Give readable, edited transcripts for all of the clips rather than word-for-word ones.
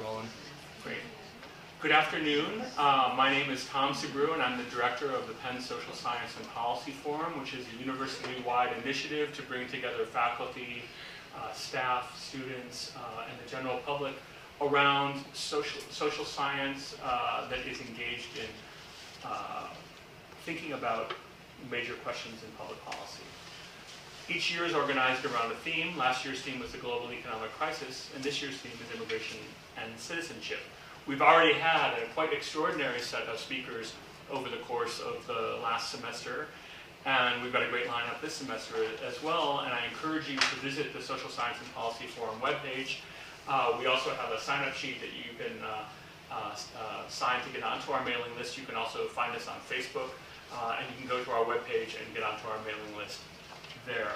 Rolling. Great. Good afternoon. My name is Tom Segru, and I'm the director of the Penn Social Science and Policy Forum, which is a university-wide initiative to bring together faculty, staff, students, and the general public around social science that is engaged in thinking about major questions in public policy. Each year is organized around a theme. Last year's theme was the global economic crisis, and this year's theme is immigration and citizenship. We've already had a quite extraordinary set of speakers over the course of the last semester, and we've got a great lineup this semester as well, and I encourage you to visit the Social Science and Policy Forum webpage. We also have a sign-up sheet that you can sign to get onto our mailing list. You can also find us on Facebook, and you can go to our webpage and get onto our mailing list there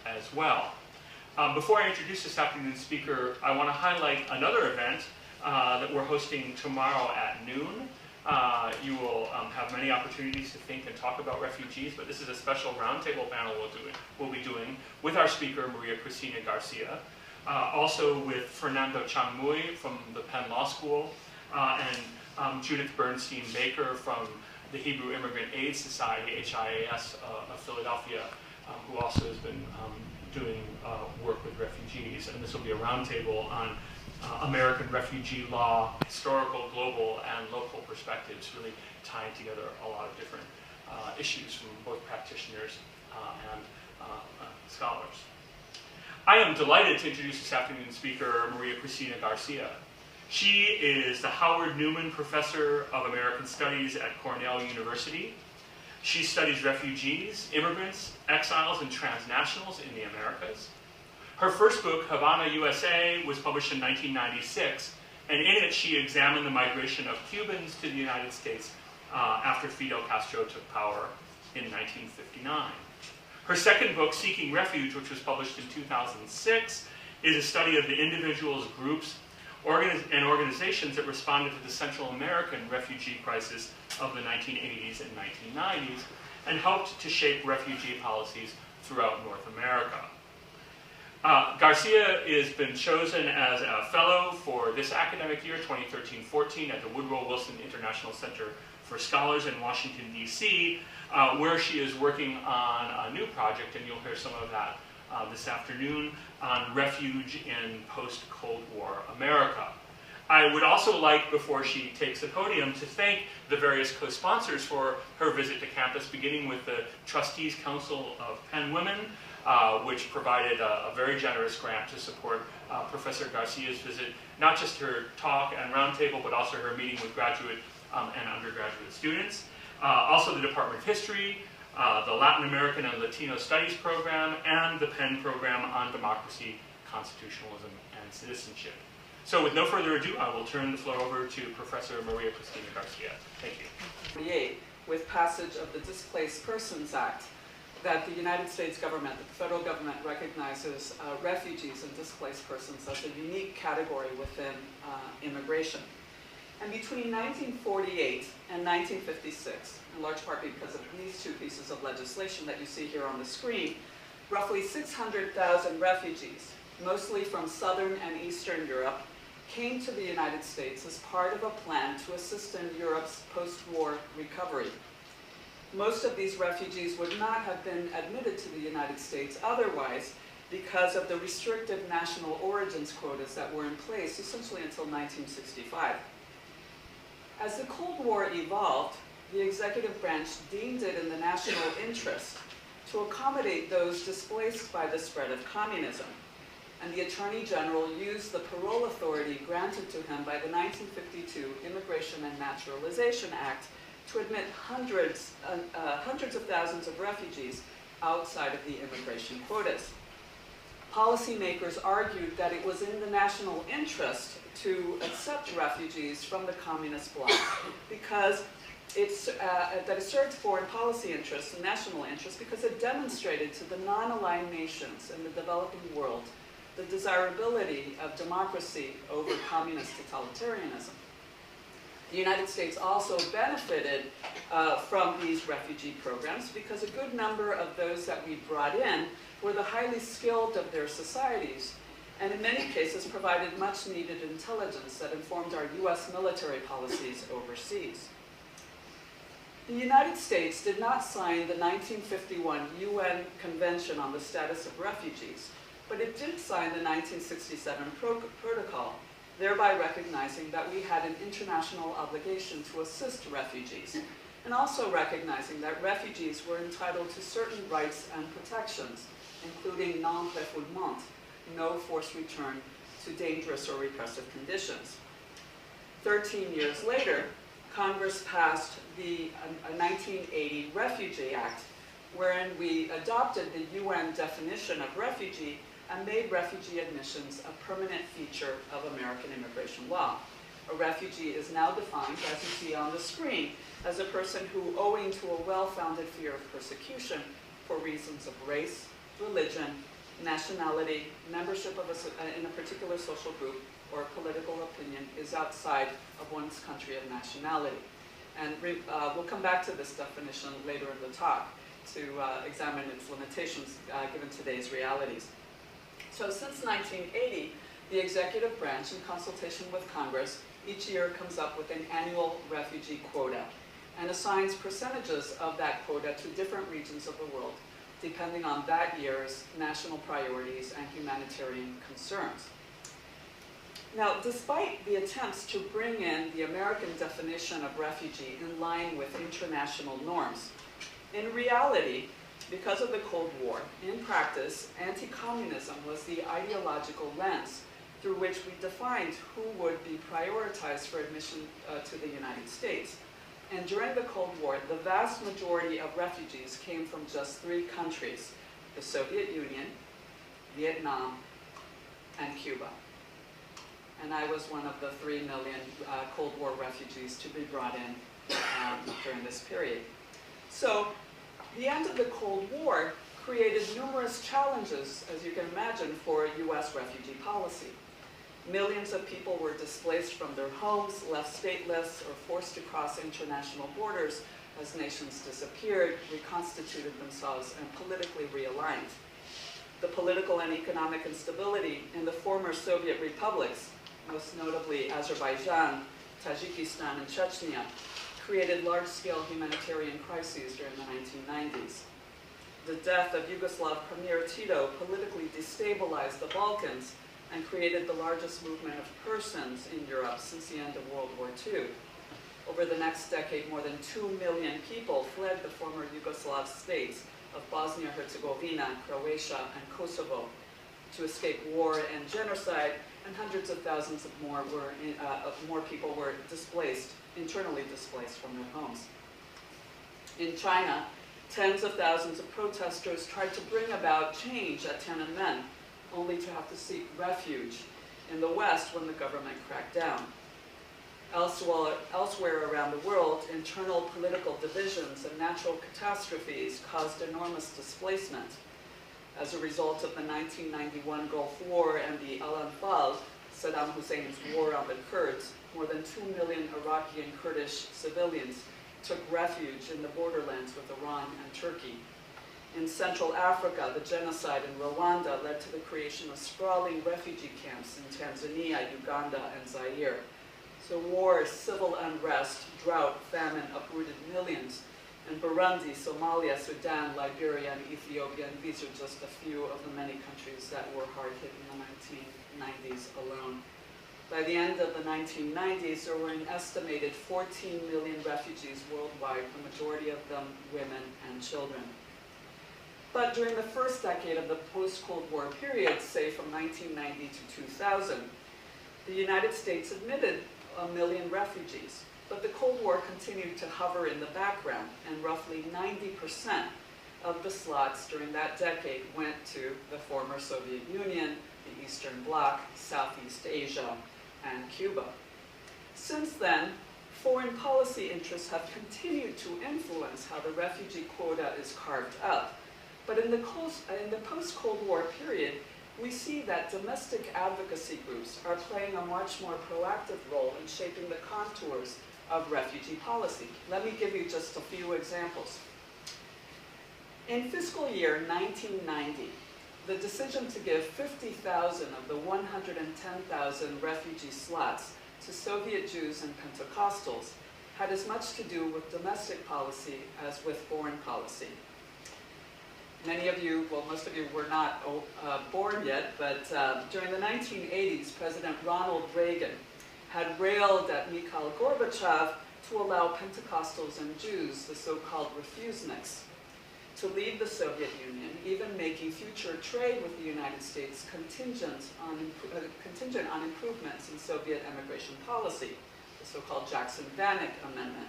as well. Before I introduce this afternoon's speaker, I want to highlight another event that we're hosting tomorrow at noon. You will have many opportunities to think and talk about refugees, but this is a special roundtable panel we'll be doing with our speaker, Maria Cristina Garcia, also with Fernando Changmui from the Penn Law School, and Judith Bernstein-Baker from the Hebrew Immigrant Aid Society, HIAS, of Philadelphia, who also has been doing work with refugees. And this will be a roundtable on American refugee law, historical, global, and local perspectives, really tying together a lot of different issues from both practitioners and scholars. I am delighted to introduce this afternoon's speaker, Maria Cristina Garcia. She is the Howard Newman Professor of American Studies at Cornell University. She studies refugees, immigrants, exiles, and transnationals in the Americas. Her first book, Havana, USA, was published in 1996, and in it she examined the migration of Cubans to the United States after Fidel Castro took power in 1959. Her second book, Seeking Refuge, which was published in 2006, is a study of the individuals, groups, and organizations that responded to the Central American refugee crisis of the 1980s and 1990s, and helped to shape refugee policies throughout North America. Garcia has been chosen as a fellow for this academic year, 2013-14, at the Woodrow Wilson International Center for Scholars in Washington, D.C., where she is working on a new project, and you'll hear some of that this afternoon, on refuge in post-Cold War America. I would also like, before she takes the podium, to thank the various co-sponsors for her visit to campus, beginning with the Trustees Council of Penn Women, which provided a very generous grant to support Professor Garcia's visit, not just her talk and roundtable, but also her meeting with graduate and undergraduate students. Also the Department of History, the Latin American and Latino Studies program, and the Penn program on democracy, constitutionalism, and citizenship. So with no further ado, I will turn the floor over to Professor Maria Cristina Garcia. Thank you. With passage of the Displaced Persons Act, that the United States government, the federal government, recognizes refugees and displaced persons as a unique category within immigration. And between 1948 and 1956, in large part because of these two pieces of legislation that you see here on the screen, roughly 600,000 refugees, mostly from Southern and Eastern Europe, came to the United States as part of a plan to assist in Europe's post-war recovery. Most of these refugees would not have been admitted to the United States otherwise because of the restrictive national origins quotas that were in place essentially until 1965. As the Cold War evolved, the executive branch deemed it in the national interest to accommodate those displaced by the spread of communism. And the Attorney General used the parole authority granted to him by the 1952 Immigration and Naturalization Act to admit hundreds of thousands of refugees outside of the immigration quotas. Policymakers argued that it was in the national interest to accept refugees from the communist bloc because that it served foreign policy interests and national interests because it demonstrated to the non-aligned nations in the developing world the desirability of democracy over communist totalitarianism. The United States also benefited from these refugee programs because a good number of those that we brought in were the highly skilled of their societies and in many cases provided much needed intelligence that informed our US military policies overseas. The United States did not sign the 1951 UN Convention on the Status of Refugees, but it did sign the 1967 Protocol, thereby recognizing that we had an international obligation to assist refugees, and also recognizing that refugees were entitled to certain rights and protections, including non-refoulement, no forced return to dangerous or repressive conditions. 13 years later, Congress passed the 1980 Refugee Act, wherein we adopted the UN definition of refugee and made refugee admissions a permanent feature of American immigration law. A refugee is now defined, as you see on the screen, as a person who, owing to a well-founded fear of persecution for reasons of race, religion, nationality, membership in a particular social group, or political opinion, is outside of one's country of nationality. And we'll come back to this definition later in the talk to examine its limitations given today's realities. So since 1980, the executive branch, in consultation with Congress, each year comes up with an annual refugee quota and assigns percentages of that quota to different regions of the world, depending on that year's national priorities and humanitarian concerns. Now, despite the attempts to bring in the American definition of refugee in line with international norms, in reality, because of the Cold War, in practice, anti-communism was the ideological lens through which we defined who would be prioritized for admission to the United States. And during the Cold War, the vast majority of refugees came from just 3 countries: the Soviet Union, Vietnam, and Cuba. And I was one of the 3 million Cold War refugees to be brought in during this period. So the end of the Cold War created numerous challenges, as you can imagine, for US refugee policy. Millions of people were displaced from their homes, left stateless, or forced to cross international borders as nations disappeared, reconstituted themselves, and politically realigned. The political and economic instability in the former Soviet republics, most notably Azerbaijan, Tajikistan, and Chechnya, created large-scale humanitarian crises during the 1990s. The death of Yugoslav Premier Tito politically destabilized the Balkans and created the largest movement of persons in Europe since the end of World War II. Over the next decade, more than 2 million people fled the former Yugoslav states of Bosnia-Herzegovina, Croatia, and Kosovo to escape war and genocide, and hundreds of thousands of more people were displaced, internally displaced from their homes. In China, tens of thousands of protesters tried to bring about change at Tiananmen, only to have to seek refuge in the West when the government cracked down. Elsewhere around the world, internal political divisions and natural catastrophes caused enormous displacement. As a result of the 1991 Gulf War and the Al-Anfal, Saddam Hussein's war on the Kurds, more than 2 million Iraqi and Kurdish civilians took refuge in the borderlands with Iran and Turkey. In Central Africa, the genocide in Rwanda led to the creation of sprawling refugee camps in Tanzania, Uganda, and Zaire. So war, civil unrest, drought, famine uprooted millions. In Burundi, Somalia, Sudan, Liberia, and Ethiopia, and these are just a few of the many countries that were hard hit in the 1990s alone. By the end of the 1990s, there were an estimated 14 million refugees worldwide, the majority of them women and children. But during the first decade of the post-Cold War period, say from 1990 to 2000, the United States admitted 1 million refugees. But the Cold War continued to hover in the background, and roughly 90% of the slots during that decade went to the former Soviet Union, the Eastern Bloc, Southeast Asia, and Cuba. Since then, foreign policy interests have continued to influence how the refugee quota is carved up. But in the post-Cold War period, we see that domestic advocacy groups are playing a much more proactive role in shaping the contours of refugee policy. Let me give you just a few examples. In fiscal year 1990, the decision to give 50,000 of the 110,000 refugee slots to Soviet Jews and Pentecostals had as much to do with domestic policy as with foreign policy. Many of you, well, most of you were not born yet, but during the 1980s, President Ronald Reagan had railed at Mikhail Gorbachev to allow Pentecostals and Jews, the so-called refuseniks, to leave the Soviet Union, even making future trade with the United States contingent on improvements in Soviet immigration policy, the so-called Jackson-Vanik Amendment.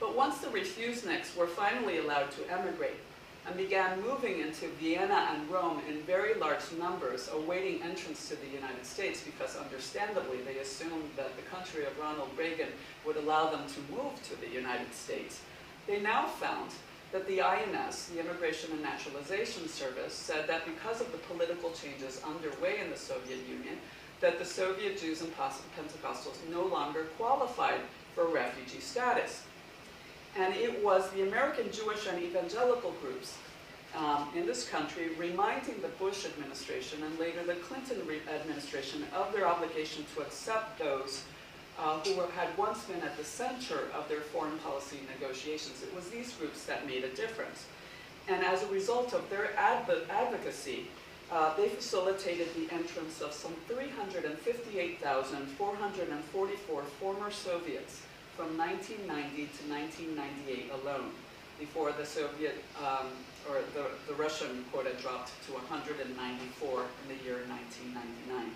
But once the refuseniks were finally allowed to emigrate and began moving into Vienna and Rome in very large numbers, awaiting entrance to the United States, because understandably they assumed that the country of Ronald Reagan would allow them to move to the United States, they now found that the INS, the Immigration and Naturalization Service, said that because of the political changes underway in the Soviet Union, that the Soviet Jews and Pentecostals no longer qualified for refugee status. And it was the American Jewish and evangelical groups in this country reminding the Bush administration and later the Clinton administration of their obligation to accept those who had once been at the center of their foreign policy negotiations. It was these groups that made a difference. And as a result of their advocacy, they facilitated the entrance of some 358,444 former Soviets from 1990 to 1998 alone, before the Soviet, or the Russian quota dropped to 194 in the year 1999.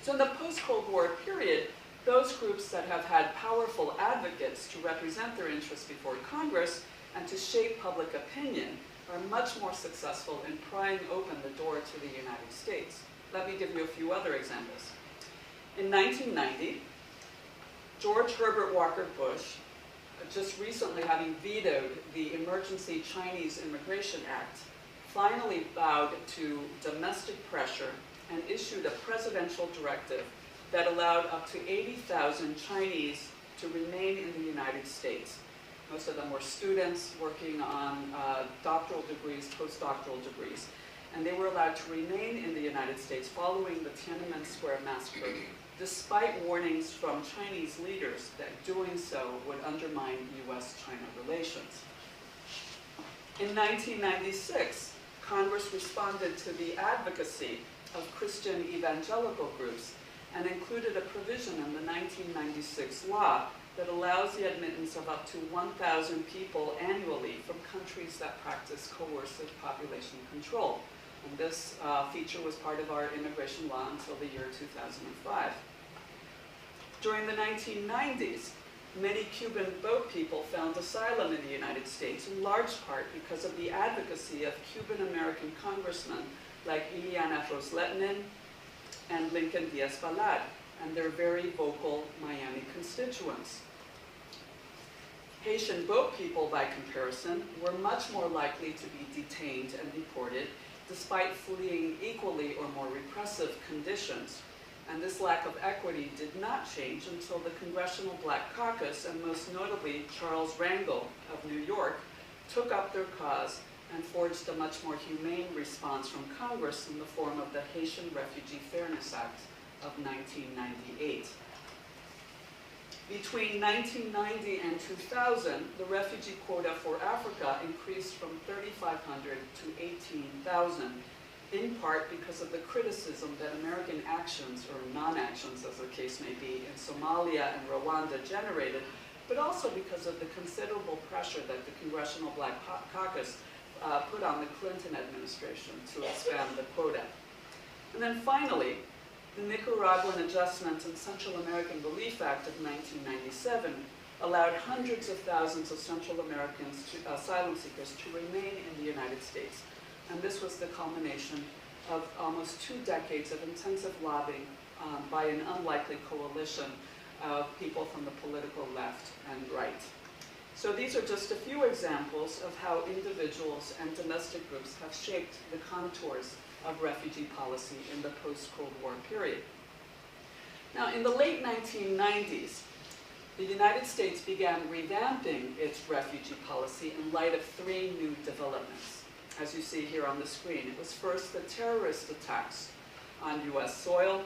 So in the post-Cold War period, those groups that have had powerful advocates to represent their interests before Congress and to shape public opinion are much more successful in prying open the door to the United States. Let me give you a few other examples. In 1990, George Herbert Walker Bush, just recently having vetoed the Emergency Chinese Immigration Act, finally bowed to domestic pressure and issued a presidential directive that allowed up to 80,000 Chinese to remain in the United States. Most of them were students working on doctoral degrees, postdoctoral degrees, and they were allowed to remain in the United States following the Tiananmen Square massacre, despite warnings from Chinese leaders that doing so would undermine US-China relations. In 1996, Congress responded to the advocacy of Christian evangelical groups and included a provision in the 1996 law that allows the admittance of up to 1,000 people annually from countries that practice coercive population control. And this feature was part of our immigration law until the year 2005. During the 1990s, many Cuban boat people found asylum in the United States, in large part because of the advocacy of Cuban-American congressmen like Ileana Rosletnin and Lincoln Diaz-Balart, and their very vocal Miami constituents. Haitian boat people, by comparison, were much more likely to be detained and deported, despite fleeing equally or more repressive conditions. And this lack of equity did not change until the Congressional Black Caucus, and most notably Charles Rangel of New York, took up their cause and forged a much more humane response from Congress in the form of the Haitian Refugee Fairness Act of 1998. Between 1990 and 2000, the refugee quota for Africa increased from 3,500 to 18,000, in part because of the criticism that American actions, or non-actions as the case may be, in Somalia and Rwanda generated, but also because of the considerable pressure that the Congressional Black Caucus put on the Clinton administration to expand the quota. And then finally, the Nicaraguan Adjustment and Central American Relief Act of 1997 allowed hundreds of thousands of Central Americans, asylum seekers, to remain in the United States. And this was the culmination of almost 2 decades of intensive lobbying by an unlikely coalition of people from the political left and right. So these are just a few examples of how individuals and domestic groups have shaped the contours of refugee policy in the post-Cold War period. Now, in the late 1990s, the United States began revamping its refugee policy in light of 3 new developments. as you see here on the screen. It was first the terrorist attacks on US soil.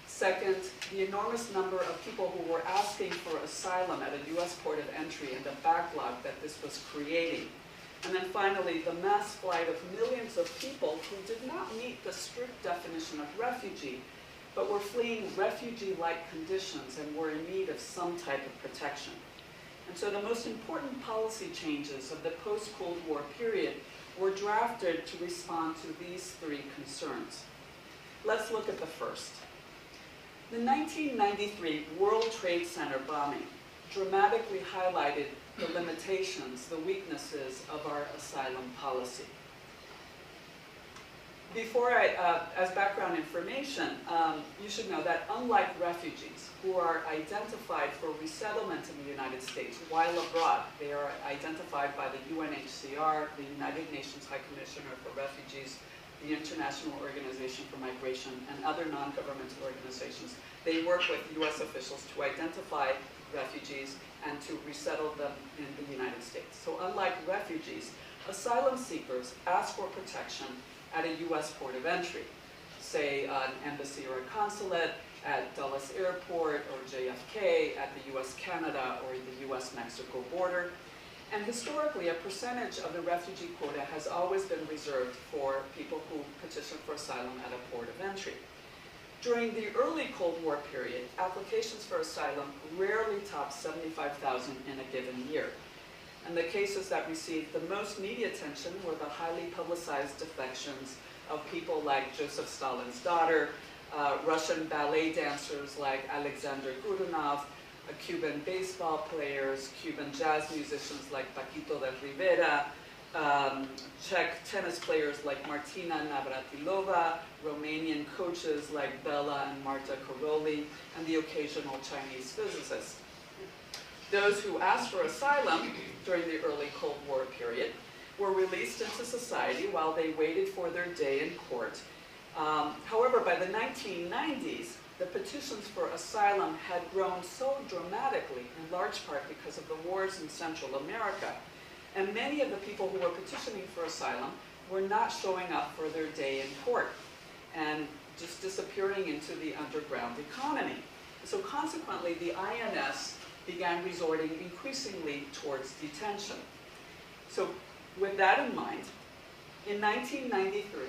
Second, the enormous number of people who were asking for asylum at a US port of entry and the backlog that this was creating. And then finally, the mass flight of millions of people who did not meet the strict definition of refugee, but were fleeing refugee-like conditions and were in need of some type of protection. And so the most important policy changes of the post-Cold War period were drafted to respond to these three concerns. Let's look at the first. The 1993 World Trade Center bombing dramatically highlighted the limitations, the weaknesses of our asylum policy. Before as background information, you should know that unlike refugees who are identified for resettlement in the United States while abroad, they are identified by the UNHCR, the United Nations High Commissioner for Refugees, the International Organization for Migration, and other non-governmental organizations. They work with US officials to identify refugees and to resettle them in the United States. So unlike refugees, asylum seekers ask for protection at a US port of entry, say an embassy or a consulate, at Dulles Airport or JFK, at the US-Canada or the US-Mexico border. And historically, a percentage of the refugee quota has always been reserved for people who petition for asylum at a port of entry. During the early Cold War period, applications for asylum rarely topped 75,000 in a given year. And the cases that received the most media attention were the highly publicized defections of people like Joseph Stalin's daughter, Russian ballet dancers like Alexander Gurunov, Cuban baseball players, Cuban jazz musicians like Paquito de Rivera, Czech tennis players like Martina Navratilova, Romanian coaches like Bela and Marta Karoli, and the occasional Chinese physicist. Those who asked for asylum during the early Cold War period were released into society while they waited for their day in court. However, by the 1990s, the petitions for asylum had grown so dramatically, in large part because of the wars in Central America, and many of the people who were petitioning for asylum were not showing up for their day in court and just disappearing into the underground economy. So consequently, the INS began resorting increasingly towards detention. So with that in mind, in 1993,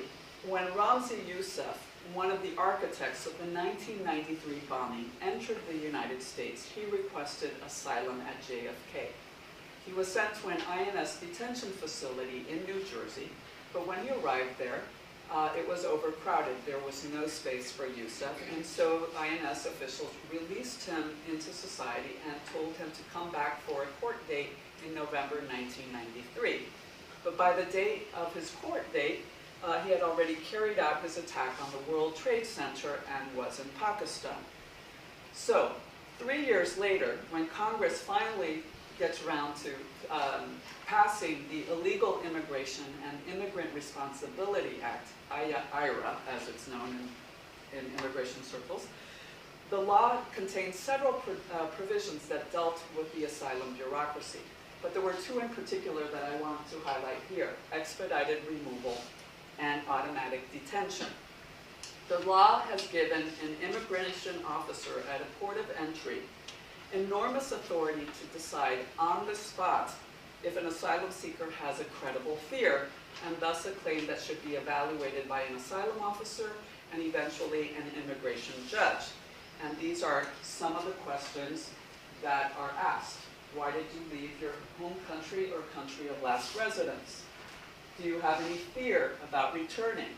when Ramzi Youssef, one of the architects of the 1993 bombing, entered the United States, he requested asylum at JFK. He was sent to an INS detention facility in New Jersey, but when he arrived there, it was overcrowded. There was no space for Youssef, and so INS officials released him into society and told him to come back for a court date in November 1993. But by the date of his court date, he had already carried out his attack on the World Trade Center and was in Pakistan. So 3 years later, when Congress finally gets around to passing the Illegal Immigration and Immigrant Responsibility Act, IRA, as it's known in immigration circles, the law contained several provisions that dealt with the asylum bureaucracy. But there were two in particular that I want to highlight here: expedited removal and automatic detention. The law has given an immigration officer at a port of entry enormous authority to decide on the spot if an asylum seeker has a credible fear, and thus a claim that should be evaluated by an asylum officer and eventually an immigration judge. And these are some of the questions that are asked. Why did you leave your home country or country of last residence? Do you have any fear about returning?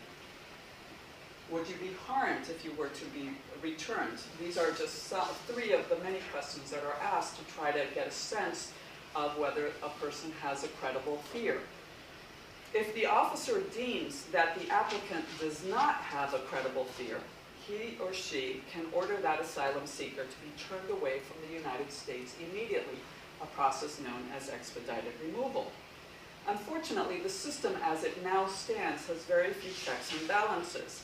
Would you be harmed if you were to be returned? These are just three of the many questions that are asked to try to get a sense of whether a person has a credible fear. If the officer deems that the applicant does not have a credible fear, he or she can order that asylum seeker to be turned away from the United States immediately, a process known as expedited removal. Unfortunately, the system as it now stands has very few checks and balances.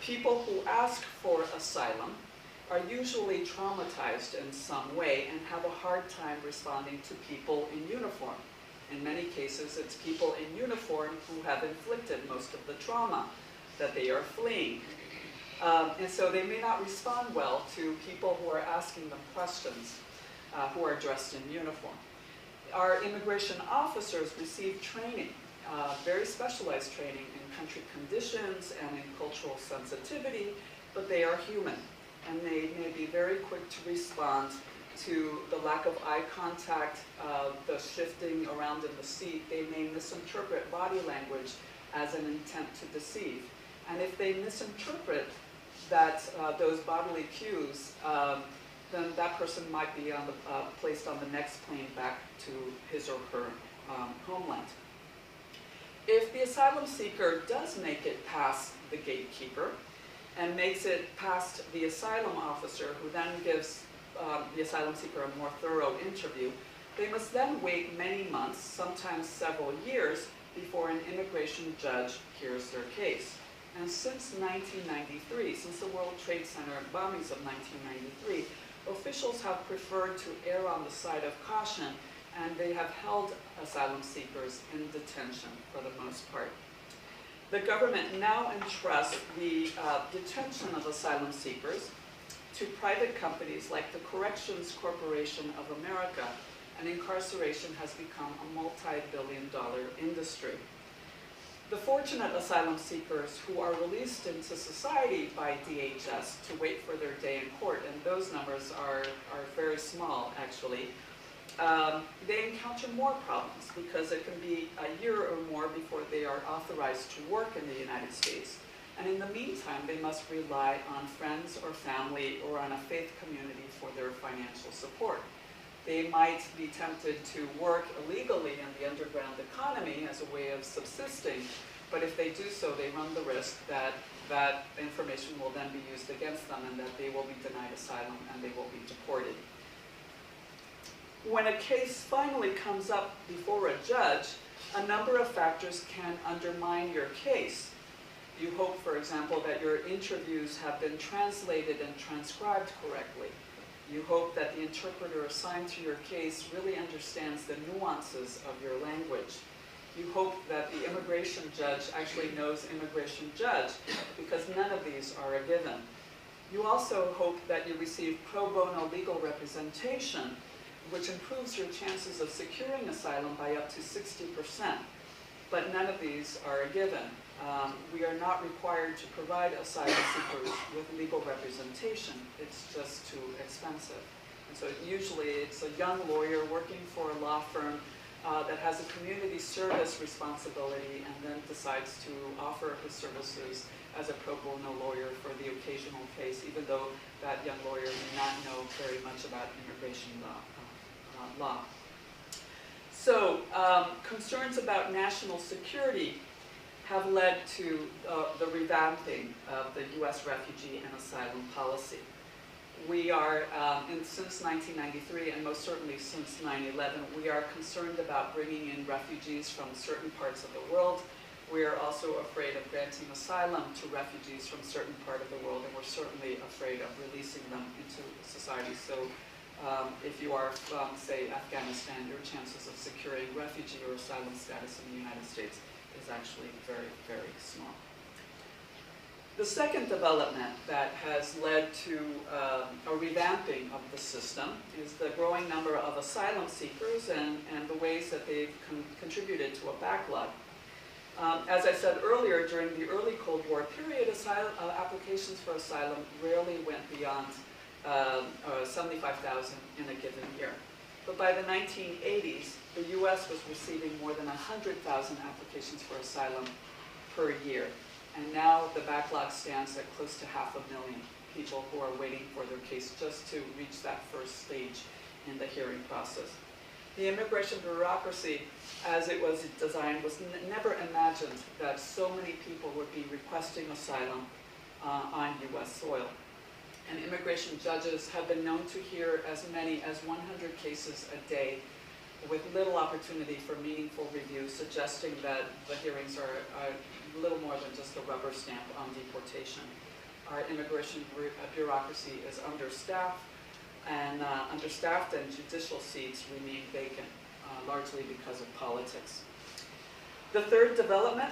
People who ask for asylum are usually traumatized in some way and have a hard time responding to people in uniform. In many cases, it's people in uniform who have inflicted most of the trauma that they are fleeing. And so they may not respond well to people who are asking them questions, who are dressed in uniform. Our immigration officers receive training, very specialized training in country conditions and in cultural sensitivity, but they are human. And they may be very quick to respond to the lack of eye contact, the shifting around in the seat. They may misinterpret body language as an intent to deceive. And if they misinterpret that, those bodily cues, then that person might be placed on the next plane back to his or her homeland. If the asylum seeker does make it past the gatekeeper and makes it past the asylum officer, who then gives the asylum seeker a more thorough interview, they must then wait many months, sometimes several years, before an immigration judge hears their case. And since 1993, since the World Trade Center bombings of 1993, officials have preferred to err on the side of caution, and they have held asylum seekers in detention for the most part. The government now entrusts the detention of asylum seekers to private companies like the Corrections Corporation of America, and incarceration has become a multi-billion-dollar industry. The fortunate asylum seekers who are released into society by DHS to wait for their day in court, and those numbers are very small actually, they encounter more problems because it can be a year or more before they are authorized to work in the United States. And in the meantime, they must rely on friends or family or on a faith community for their financial support. They might be tempted to work illegally in the underground economy as a way of subsisting, but if they do so, they run the risk that that information will then be used against them and that they will be denied asylum and they will be deported. When a case finally comes up before a judge, a number of factors can undermine your case. You hope, for example, that your interviews have been translated and transcribed correctly. You hope that the interpreter assigned to your case really understands the nuances of your language. You hope that the immigration judge actually knows immigration judge, because none of these are a given. You also hope that you receive pro bono legal representation, which improves your chances of securing asylum by up to 60%. But none of these are a given. We are not required to provide asylum seekers with legal representation. It's just too expensive. And so usually it's a young lawyer working for a law firm that has a community service responsibility and then decides to offer his services as a pro bono lawyer for the occasional case, even though that young lawyer may not know very much about immigration law. So concerns about national security have led to the revamping of the U.S. refugee and asylum policy. We are, since 1993, and most certainly since 9/11, we are concerned about bringing in refugees from certain parts of the world. We are also afraid of granting asylum to refugees from certain part of the world, and we're certainly afraid of releasing them into society. So if you are from, say, Afghanistan, your chances of securing refugee or asylum status in the United States is actually very, very small. The second development that has led to a revamping of the system is the growing number of asylum seekers and the ways that they've contributed to a backlog. As I said earlier, during the early Cold War period, applications for asylum rarely went beyond 75,000 in a given year. But by the 1980s, the U.S. was receiving more than 100,000 applications for asylum per year. And now the backlog stands at close to 500,000 people who are waiting for their case just to reach that first stage in the hearing process. The immigration bureaucracy, as it was designed, was never imagined that so many people would be requesting asylum on U.S. soil. And immigration judges have been known to hear as many as 100 cases a day with little opportunity for meaningful review, suggesting that the hearings are little more than just a rubber stamp on deportation. Our immigration bureaucracy is understaffed, and judicial seats remain vacant largely because of politics. The third development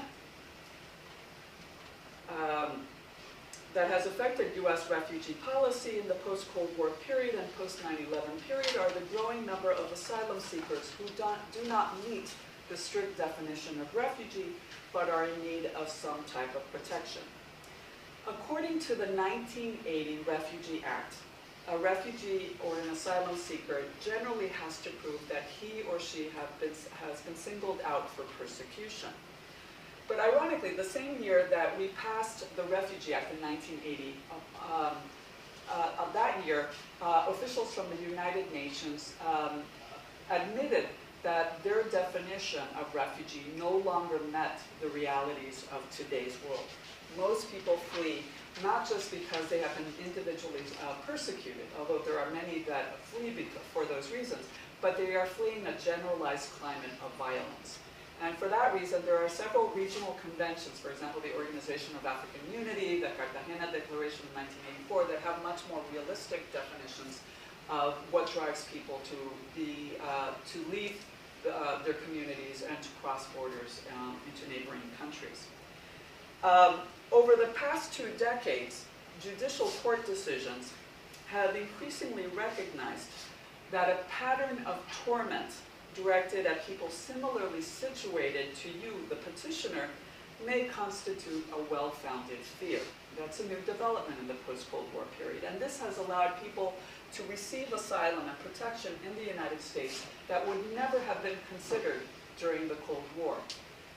that has affected U.S. refugee policy in the post-Cold War period and post-9/11 period are the growing number of asylum seekers who do not meet the strict definition of refugee, but are in need of some type of protection. According to the 1980 Refugee Act, a refugee or an asylum seeker generally has to prove that he or she has been singled out for persecution. But ironically, the same year that we passed the Refugee Act in 1980, of that year, officials from the United Nations admitted that their definition of refugee no longer met the realities of today's world. Most people flee not just because they have been individually persecuted, although there are many that flee for those reasons, but they are fleeing a generalized climate of violence. And for that reason, there are several regional conventions, for example, the Organization of African Unity, the Cartagena Declaration of 1984, that have much more realistic definitions of what drives people to leave their communities and to cross borders into neighboring countries. Over the past 2 decades, judicial court decisions have increasingly recognized that a pattern of torment directed at people similarly situated to you, the petitioner, may constitute a well-founded fear. That's a new development in the post-Cold War period. And this has allowed people to receive asylum and protection in the United States that would never have been considered during the Cold War.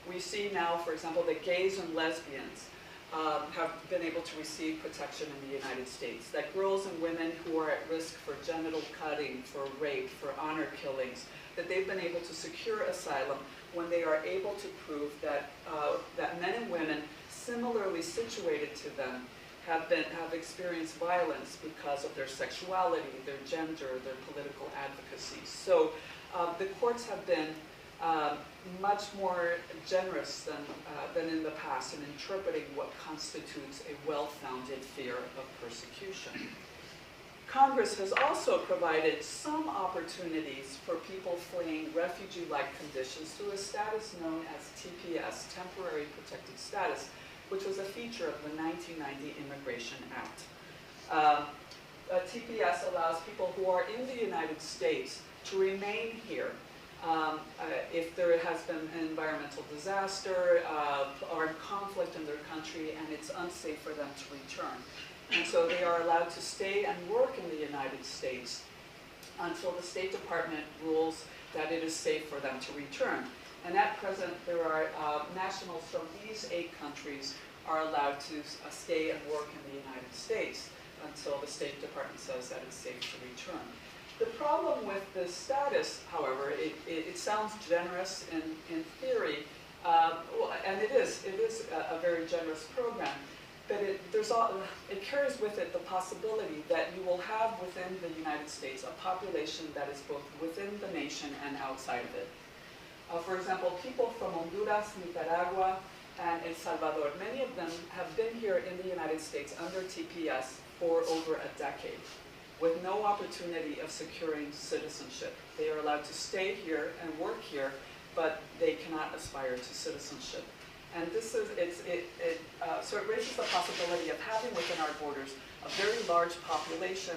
We see now, for example, that gays and lesbians have been able to receive protection in the United States, that girls and women who are at risk for genital cutting, for rape, for honor killings, that they've been able to secure asylum when they are able to prove that, that men and women similarly situated to them have experienced violence because of their sexuality, their gender, their political advocacy. So the courts have been much more generous than in the past in interpreting what constitutes a well-founded fear of persecution. Congress has also provided some opportunities for people fleeing refugee-like conditions through a status known as TPS, Temporary Protected Status, which was a feature of the 1990 Immigration Act. TPS allows people who are in the United States to remain here if there has been an environmental disaster, armed conflict in their country, and it's unsafe for them to return. And so they are allowed to stay and work in the United States until the State Department rules that it is safe for them to return. And at present, there are nationals from these 8 countries are allowed to stay and work in the United States until the State Department says that it's safe to return. The problem with this status, however, it sounds generous in theory, and it is a very generous program, but it carries with it the possibility that you will have within the United States a population that is both within the nation and outside of it. For example, people from Honduras, Nicaragua, and El Salvador, many of them have been here in the United States under TPS for over a decade, with no opportunity of securing citizenship. They are allowed to stay here and work here, but they cannot aspire to citizenship. And this is, so it raises the possibility of having within our borders a very large population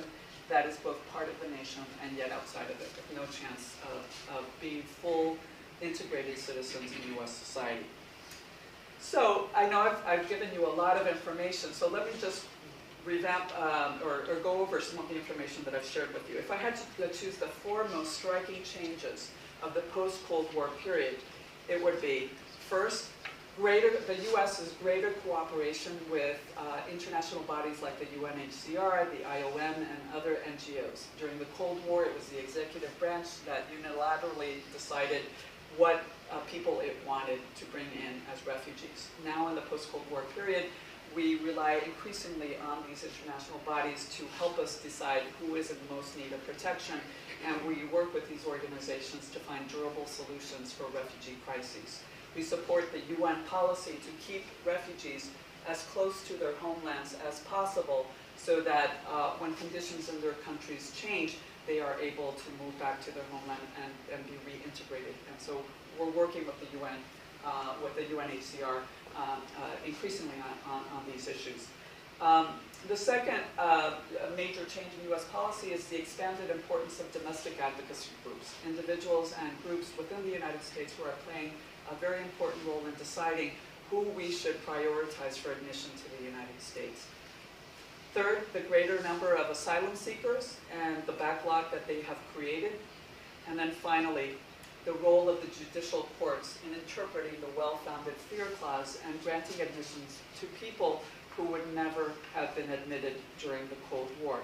that is both part of the nation and yet outside of it, with no chance of being full integrated citizens in U.S. society. So I know I've given you a lot of information, so let me just revamp or go over some of the information that I've shared with you. If I had to choose the 4 most striking changes of the post-Cold War period, it would be, first, the U.S.'s greater cooperation with international bodies like the UNHCR, the IOM, and other NGOs. During the Cold War, it was the executive branch that unilaterally decided what people it wanted to bring in as refugees. Now in the post-Cold War period, we rely increasingly on these international bodies to help us decide who is in most need of protection, and we work with these organizations to find durable solutions for refugee crises. We support the UN policy to keep refugees as close to their homelands as possible so that when conditions in their countries change, they are able to move back to their homeland and be reintegrated. And so we're working with the UN, with the UNHCR increasingly on these issues. The second major change in U.S. policy is the expanded importance of domestic advocacy groups, individuals and groups within the United States who are playing a very important role in deciding who we should prioritize for admission to the United States. Third, the greater number of asylum seekers and the backlog that they have created. And then finally, the role of the judicial courts in interpreting the well-founded fear clause and granting admissions to people who would never have been admitted during the Cold War.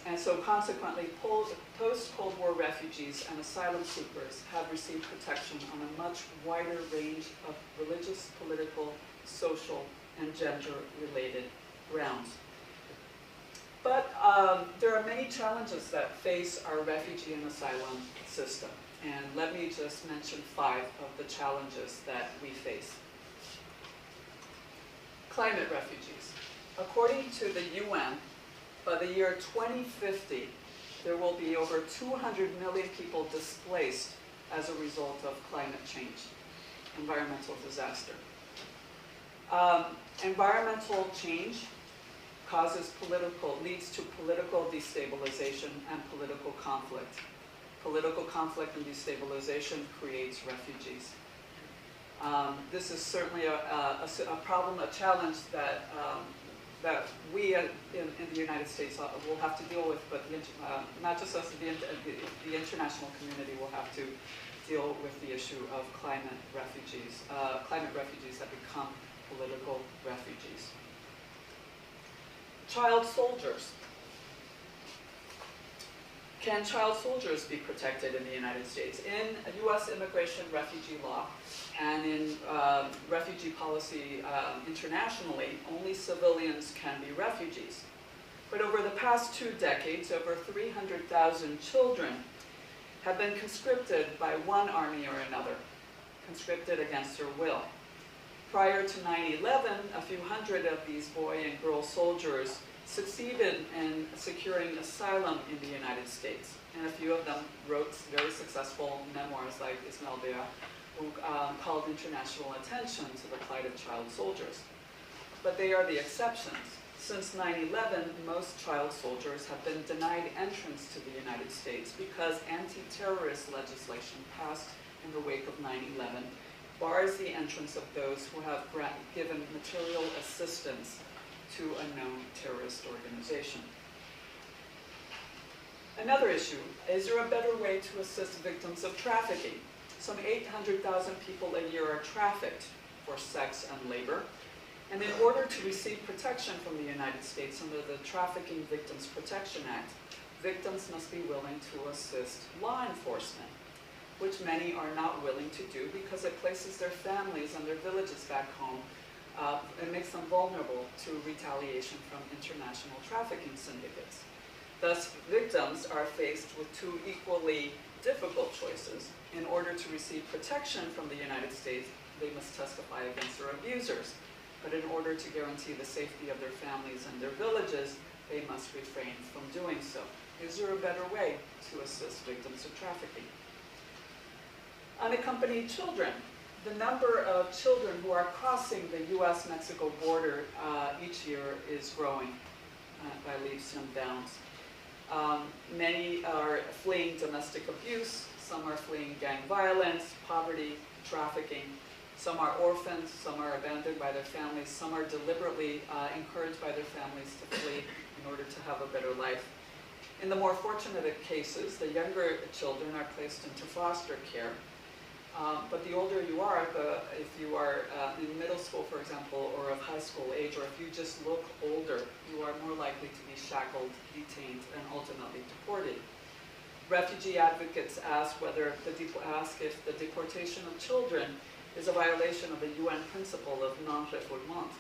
And so consequently, post-Cold War refugees and asylum seekers have received protection on a much wider range of religious, political, social, and gender-related grounds. But there are many challenges that face our refugee and asylum system. And let me just mention 5 of the challenges that we face. Climate refugees. According to the UN, by the year 2050, there will be over 200 million people displaced as a result of climate change, environmental disaster. Environmental change leads to political destabilization and political conflict. Political conflict and destabilization creates refugees. This is certainly a problem, a challenge that we in the United States will have to deal with, but not just us, the international community will have to deal with the issue of climate refugees that become political refugees. Child soldiers. Can child soldiers be protected in the United States? In U.S. immigration refugee law and in refugee policy internationally, only civilians can be refugees. But over the past 2 decades, over 300,000 children have been conscripted by one army or another, conscripted against their will. Prior to 9/11, a few hundred of these boy and girl soldiers succeeded in securing asylum in the United States. And a few of them wrote very successful memoirs like Ismail Bea, who called international attention to the plight of child soldiers. But they are the exceptions. Since 9/11, most child soldiers have been denied entrance to the United States because anti-terrorist legislation passed in the wake of 9/11 bars the entrance of those who have given material assistance to a known terrorist organization. Another issue, is there a better way to assist victims of trafficking? Some 800,000 people a year are trafficked for sex and labor. And in order to receive protection from the United States under the Trafficking Victims Protection Act, victims must be willing to assist law enforcement, which many are not willing to do because it places their families and their villages back home and makes them vulnerable to retaliation from international trafficking syndicates. Thus, victims are faced with 2 equally difficult choices. In order to receive protection from the United States, they must testify against their abusers. But in order to guarantee the safety of their families and their villages, they must refrain from doing so. Is there a better way to assist victims of trafficking? Unaccompanied children. The number of children who are crossing the U.S.-Mexico border each year is growing by leaps and bounds. Many are fleeing domestic abuse, some are fleeing gang violence, poverty, trafficking. Some are orphans, some are abandoned by their families, some are deliberately encouraged by their families to flee in order to have a better life. In the more fortunate cases, the younger children are placed into foster care. But the older you are, if you are in middle school, for example, or of high school age, or if you just look older, you are more likely to be shackled, detained, and ultimately deported. Refugee advocates ask if the deportation of children is a violation of the UN principle of non-refoulement.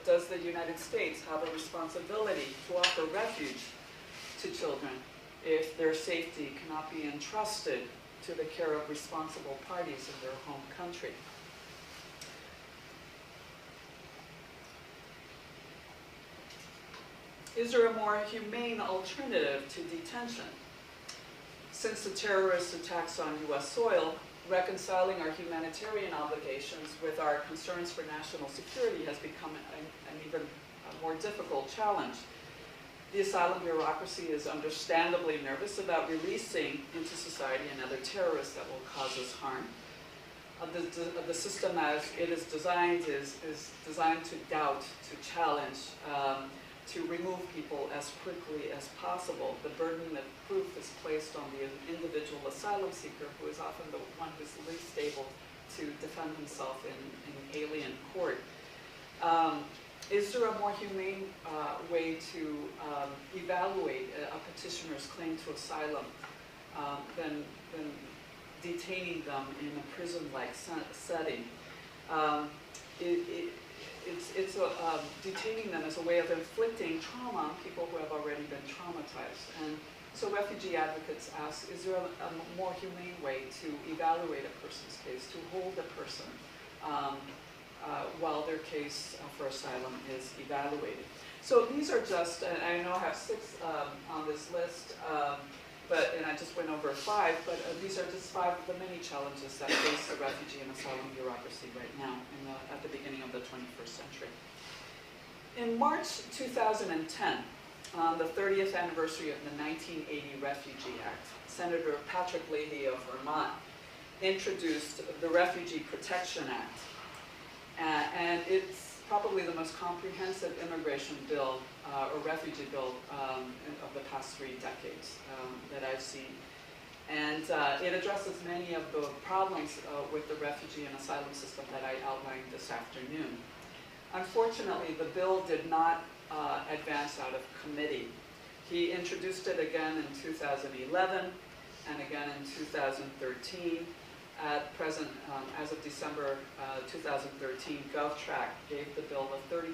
Does the United States have a responsibility to offer refuge to children if their safety cannot be entrusted to the care of responsible parties in their home country? Is there a more humane alternative to detention? Since the terrorist attacks on US soil, reconciling our humanitarian obligations with our concerns for national security has become an even more difficult challenge. The asylum bureaucracy is understandably nervous about releasing into society another terrorist that will cause us harm. The system as it is designed is designed to doubt, to challenge, to remove people as quickly as possible. The burden of proof is placed on the individual asylum seeker, who is often the one who's least able to defend himself in alien court. Is there a more humane way to evaluate a petitioner's claim to asylum than detaining them in a prison-like setting? Detaining them as a way of inflicting trauma on people who have already been traumatized. And so refugee advocates ask, is there a more humane way to evaluate a person's case, to hold a person while their case for asylum is evaluated? So these are just, and I know I have 6 on this list, and I just went over 5, but these are just 5 of the many challenges that face the refugee and asylum bureaucracy right now at the beginning of the 21st century. In March 2010, on the 30th anniversary of the 1980 Refugee Act, Senator Patrick Leahy of Vermont introduced the Refugee Protection Act. And it's probably the most comprehensive immigration bill or refugee bill of the past 3 decades that I've seen. And it addresses many of the problems with the refugee and asylum system that I outlined this afternoon. Unfortunately, the bill did not advance out of committee. He introduced it again in 2011 and again in 2013. At present, as of December 2013, GovTrack gave the bill a 33%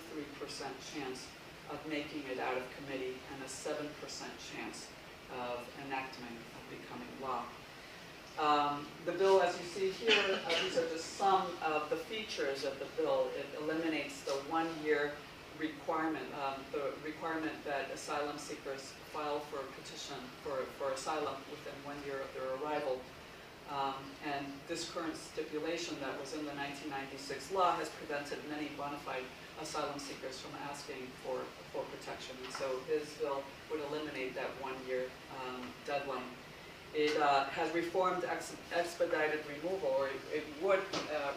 chance of making it out of committee and a 7% chance of enactment, of becoming law. The bill, as you see here, these are just some of the features of the bill. It eliminates the 1-year requirement, the requirement that asylum seekers file for a petition for asylum within 1 year of their arrival. And this current stipulation that was in the 1996 law has prevented many bona fide asylum seekers from asking for protection. And so his bill would eliminate that 1-year deadline. It has reformed expedited removal, or it would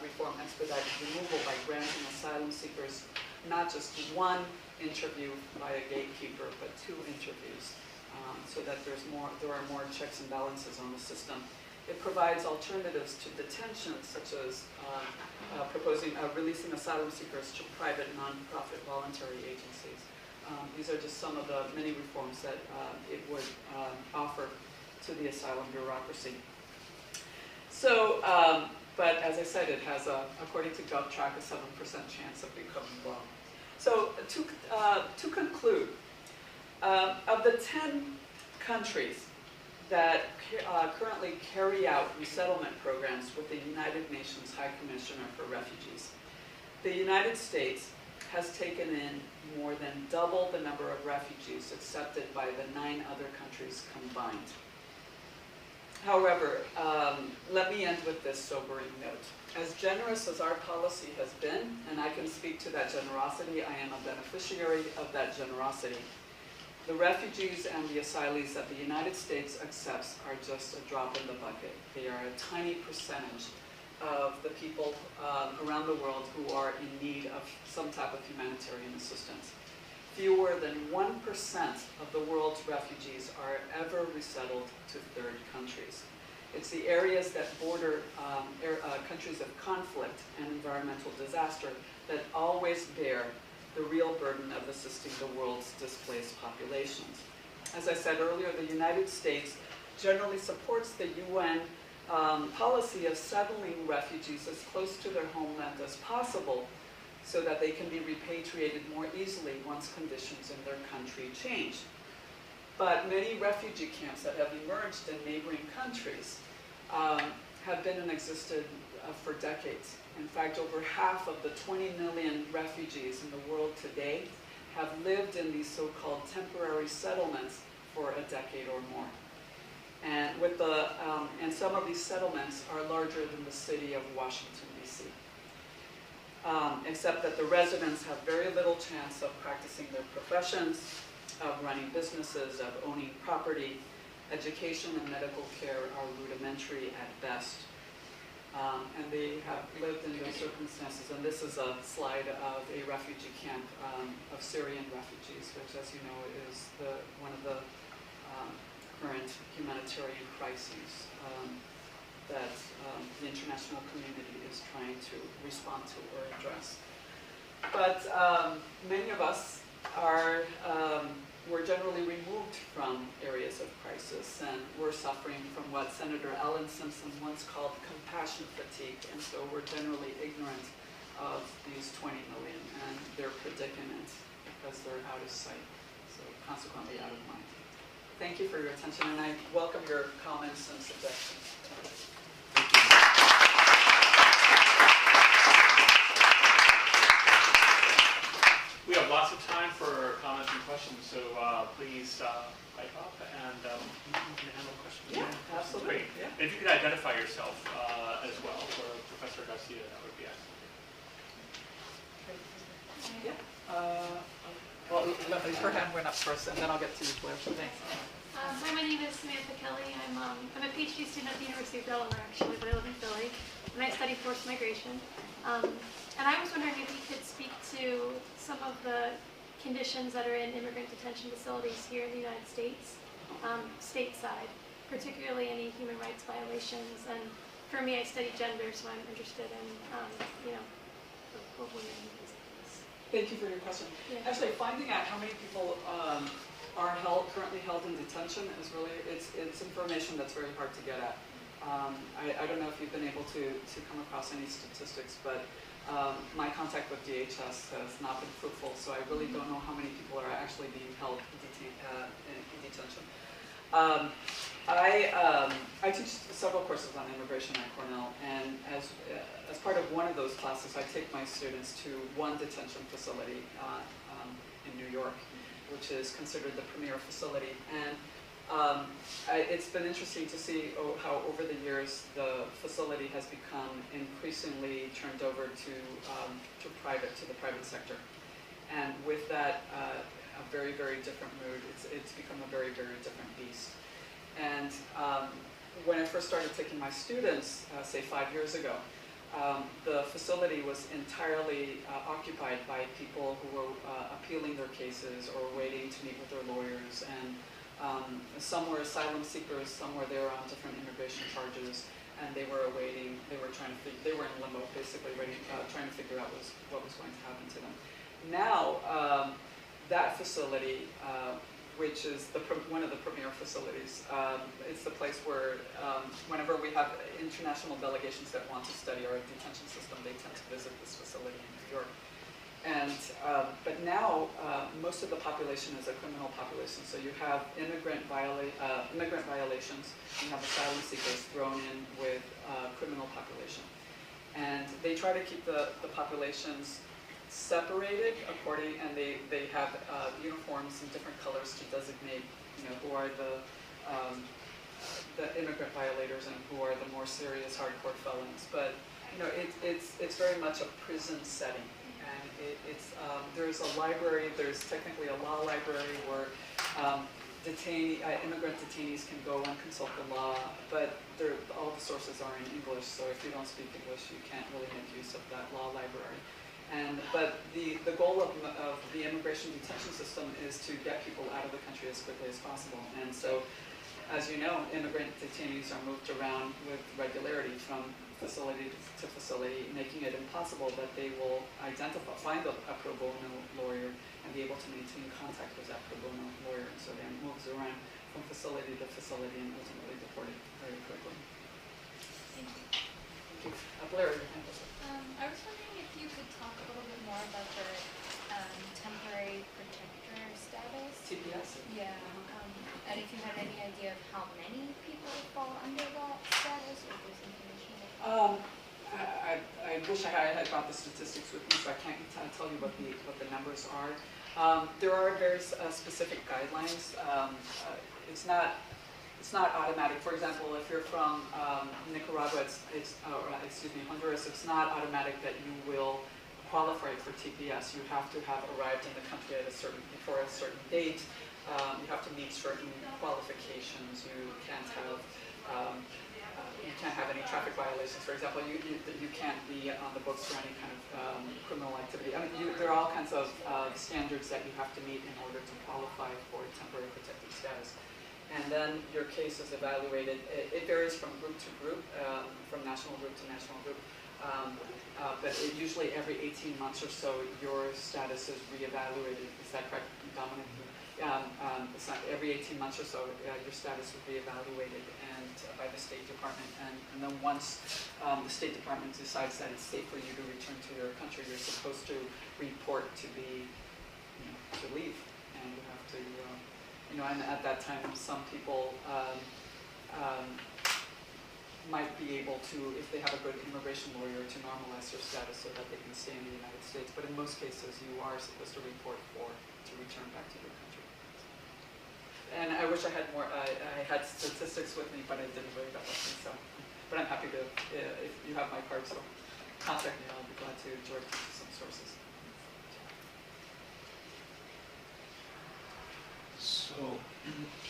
reform expedited removal by granting asylum seekers not just 1 interview by a gatekeeper, but 2 interviews, so that there are more checks and balances on the system. It provides alternatives to detention, such as releasing asylum seekers to private, non-profit voluntary agencies. These are just some of the many reforms that it would offer to the asylum bureaucracy. So, but as I said, it has, according to GovTrack, a 7% chance of becoming law. So to conclude, of the 10 countries that currently carry out resettlement programs with the United Nations High Commissioner for Refugees, the United States has taken in more than double the number of refugees accepted by the 9 other countries combined. However, let me end with this sobering note. As generous as our policy has been, and I can speak to that generosity, I am a beneficiary of that generosity, the refugees and the asylees that the United States accepts are just a drop in the bucket. They are a tiny percentage of the people around the world who are in need of some type of humanitarian assistance. Fewer than 1% of the world's refugees are ever resettled to 3rd countries. It's the areas that border countries of conflict and environmental disaster that always bear the real burden of assisting the world's displaced populations. As I said earlier, the United States generally supports the UN policy of settling refugees as close to their homeland as possible so that they can be repatriated more easily once conditions in their country change. But many refugee camps that have emerged in neighboring countries have been in existence for decades. In fact, over half of the 20 million refugees in the world today have lived in these so-called temporary settlements for a decade or more. And and some of these settlements are larger than the city of Washington, D.C. Except that the residents have very little chance of practicing their professions, of running businesses, of owning property. Education and medical care are rudimentary at best. And they have lived in those circumstances. And this is a slide of a refugee camp of Syrian refugees, which, as you know, is one of the current humanitarian crises that the international community is trying to respond to or address. But many of us were generally removed from areas of crisis, and we're suffering from what Senator Ellen Simpson once called compassion fatigue, and so we're generally ignorant of these 20 million and their predicament because they're out of sight, so consequently out of mind. Thank you for your attention, and I welcome your comments and suggestions. Thank you. We have lots of time for comments and questions, so please pipe up and you can handle questions. Yeah, absolutely. Great. Yeah. If you could identify yourself as well for Professor Garcia, that would be excellent. Yeah. Well, her hand went up first, and then I'll get to you, Blair. Thanks. Hi, my name is Samantha Kelly. I'm a PhD student at the University of Delaware, actually, but I live in Philly, and I study forced migration. And I was wondering if you could speak to some of the conditions that are in immigrant detention facilities here in the United States, stateside, particularly any human rights violations. And for me, I study gender, so I'm interested in, women. Thank you for your question. Yeah. Actually, finding out how many people are currently held in detention is really, it's information that's very hard to get at. I don't know if you've been able to come across any statistics, but my contact with DHS has not been fruitful, so I really don't know how many people are actually being held in detention. I teach several courses on immigration at Cornell, and as part of one of those classes, I take my students to one detention facility in New York, which is considered the premier facility. And it's been interesting to see how over the years the facility has become increasingly turned over to the private sector. And with that, a very, very different mood. It's become a very, very different beast. And when I first started taking my students, say 5 years ago, the facility was entirely occupied by people who were appealing their cases or waiting to meet with their lawyers. And some were asylum seekers, some were there on different immigration charges, and they were awaiting, they were in limbo, basically, trying to figure out what was going to happen to them. Now, that facility, which is one of the premier facilities, it's the place where whenever we have international delegations that want to study our detention system, they tend to visit this facility in New York. And but now most of the population is a criminal population. So you have immigrant violations, you have asylum seekers thrown in with criminal population, and they try to keep the populations separated and they have uniforms in different colors to designate, who are the immigrant violators and who are the more serious hardcore felons. But it's very much a prison setting. And there's a library, there's technically a law library where immigrant detainees can go and consult the law, but all the sources are in English, so if you don't speak English, you can't really make use of that law library. But the goal of the immigration detention system is to get people out of the country as quickly as possible. And so, as you know, immigrant detainees are moved around with regularity from facility to facility, making it impossible that they will find a pro bono lawyer and be able to maintain contact with that pro bono lawyer. And so they're moved around from facility to facility and ultimately deported very quickly. Thank you. Thank you. Blair, your hand was up. I was wondering if you could talk a little bit more about the temporary protector status. TPS? Yeah. And if you had any idea of how many people fall under that status, or if there's information about I wish I had got the statistics with me, so I can't tell you what the numbers are. There are very specific guidelines. It's not automatic. For example, if you're from Nicaragua, Honduras, it's not automatic that you will qualify for TPS. You have to have arrived in the country at before a certain date. You have to meet certain qualifications. You can't have any traffic violations. For example, you can't be on the books for any kind of criminal activity. I mean, there are all kinds of standards that you have to meet in order to qualify for temporary protected status. And then your case is evaluated. It varies from group to group, from national group to national group. But usually every 18 months or so, your status is reevaluated. Is that correct, Dominic? Every 18 months or so, your status is reevaluated by the State Department. And then once the State Department decides that it's safe for you to return to your country, you're supposed to report to leave. And you have to, and at that time, some people might be able to, if they have a good immigration lawyer, to normalize their status so that they can stay in the United States. But in most cases, you are supposed to report to return back to your country. And I wish I had more, I had statistics with me, but I didn't really that with me, so. But I'm happy to, if you have my card, so contact me, I'll be glad to direct you to some sources. So,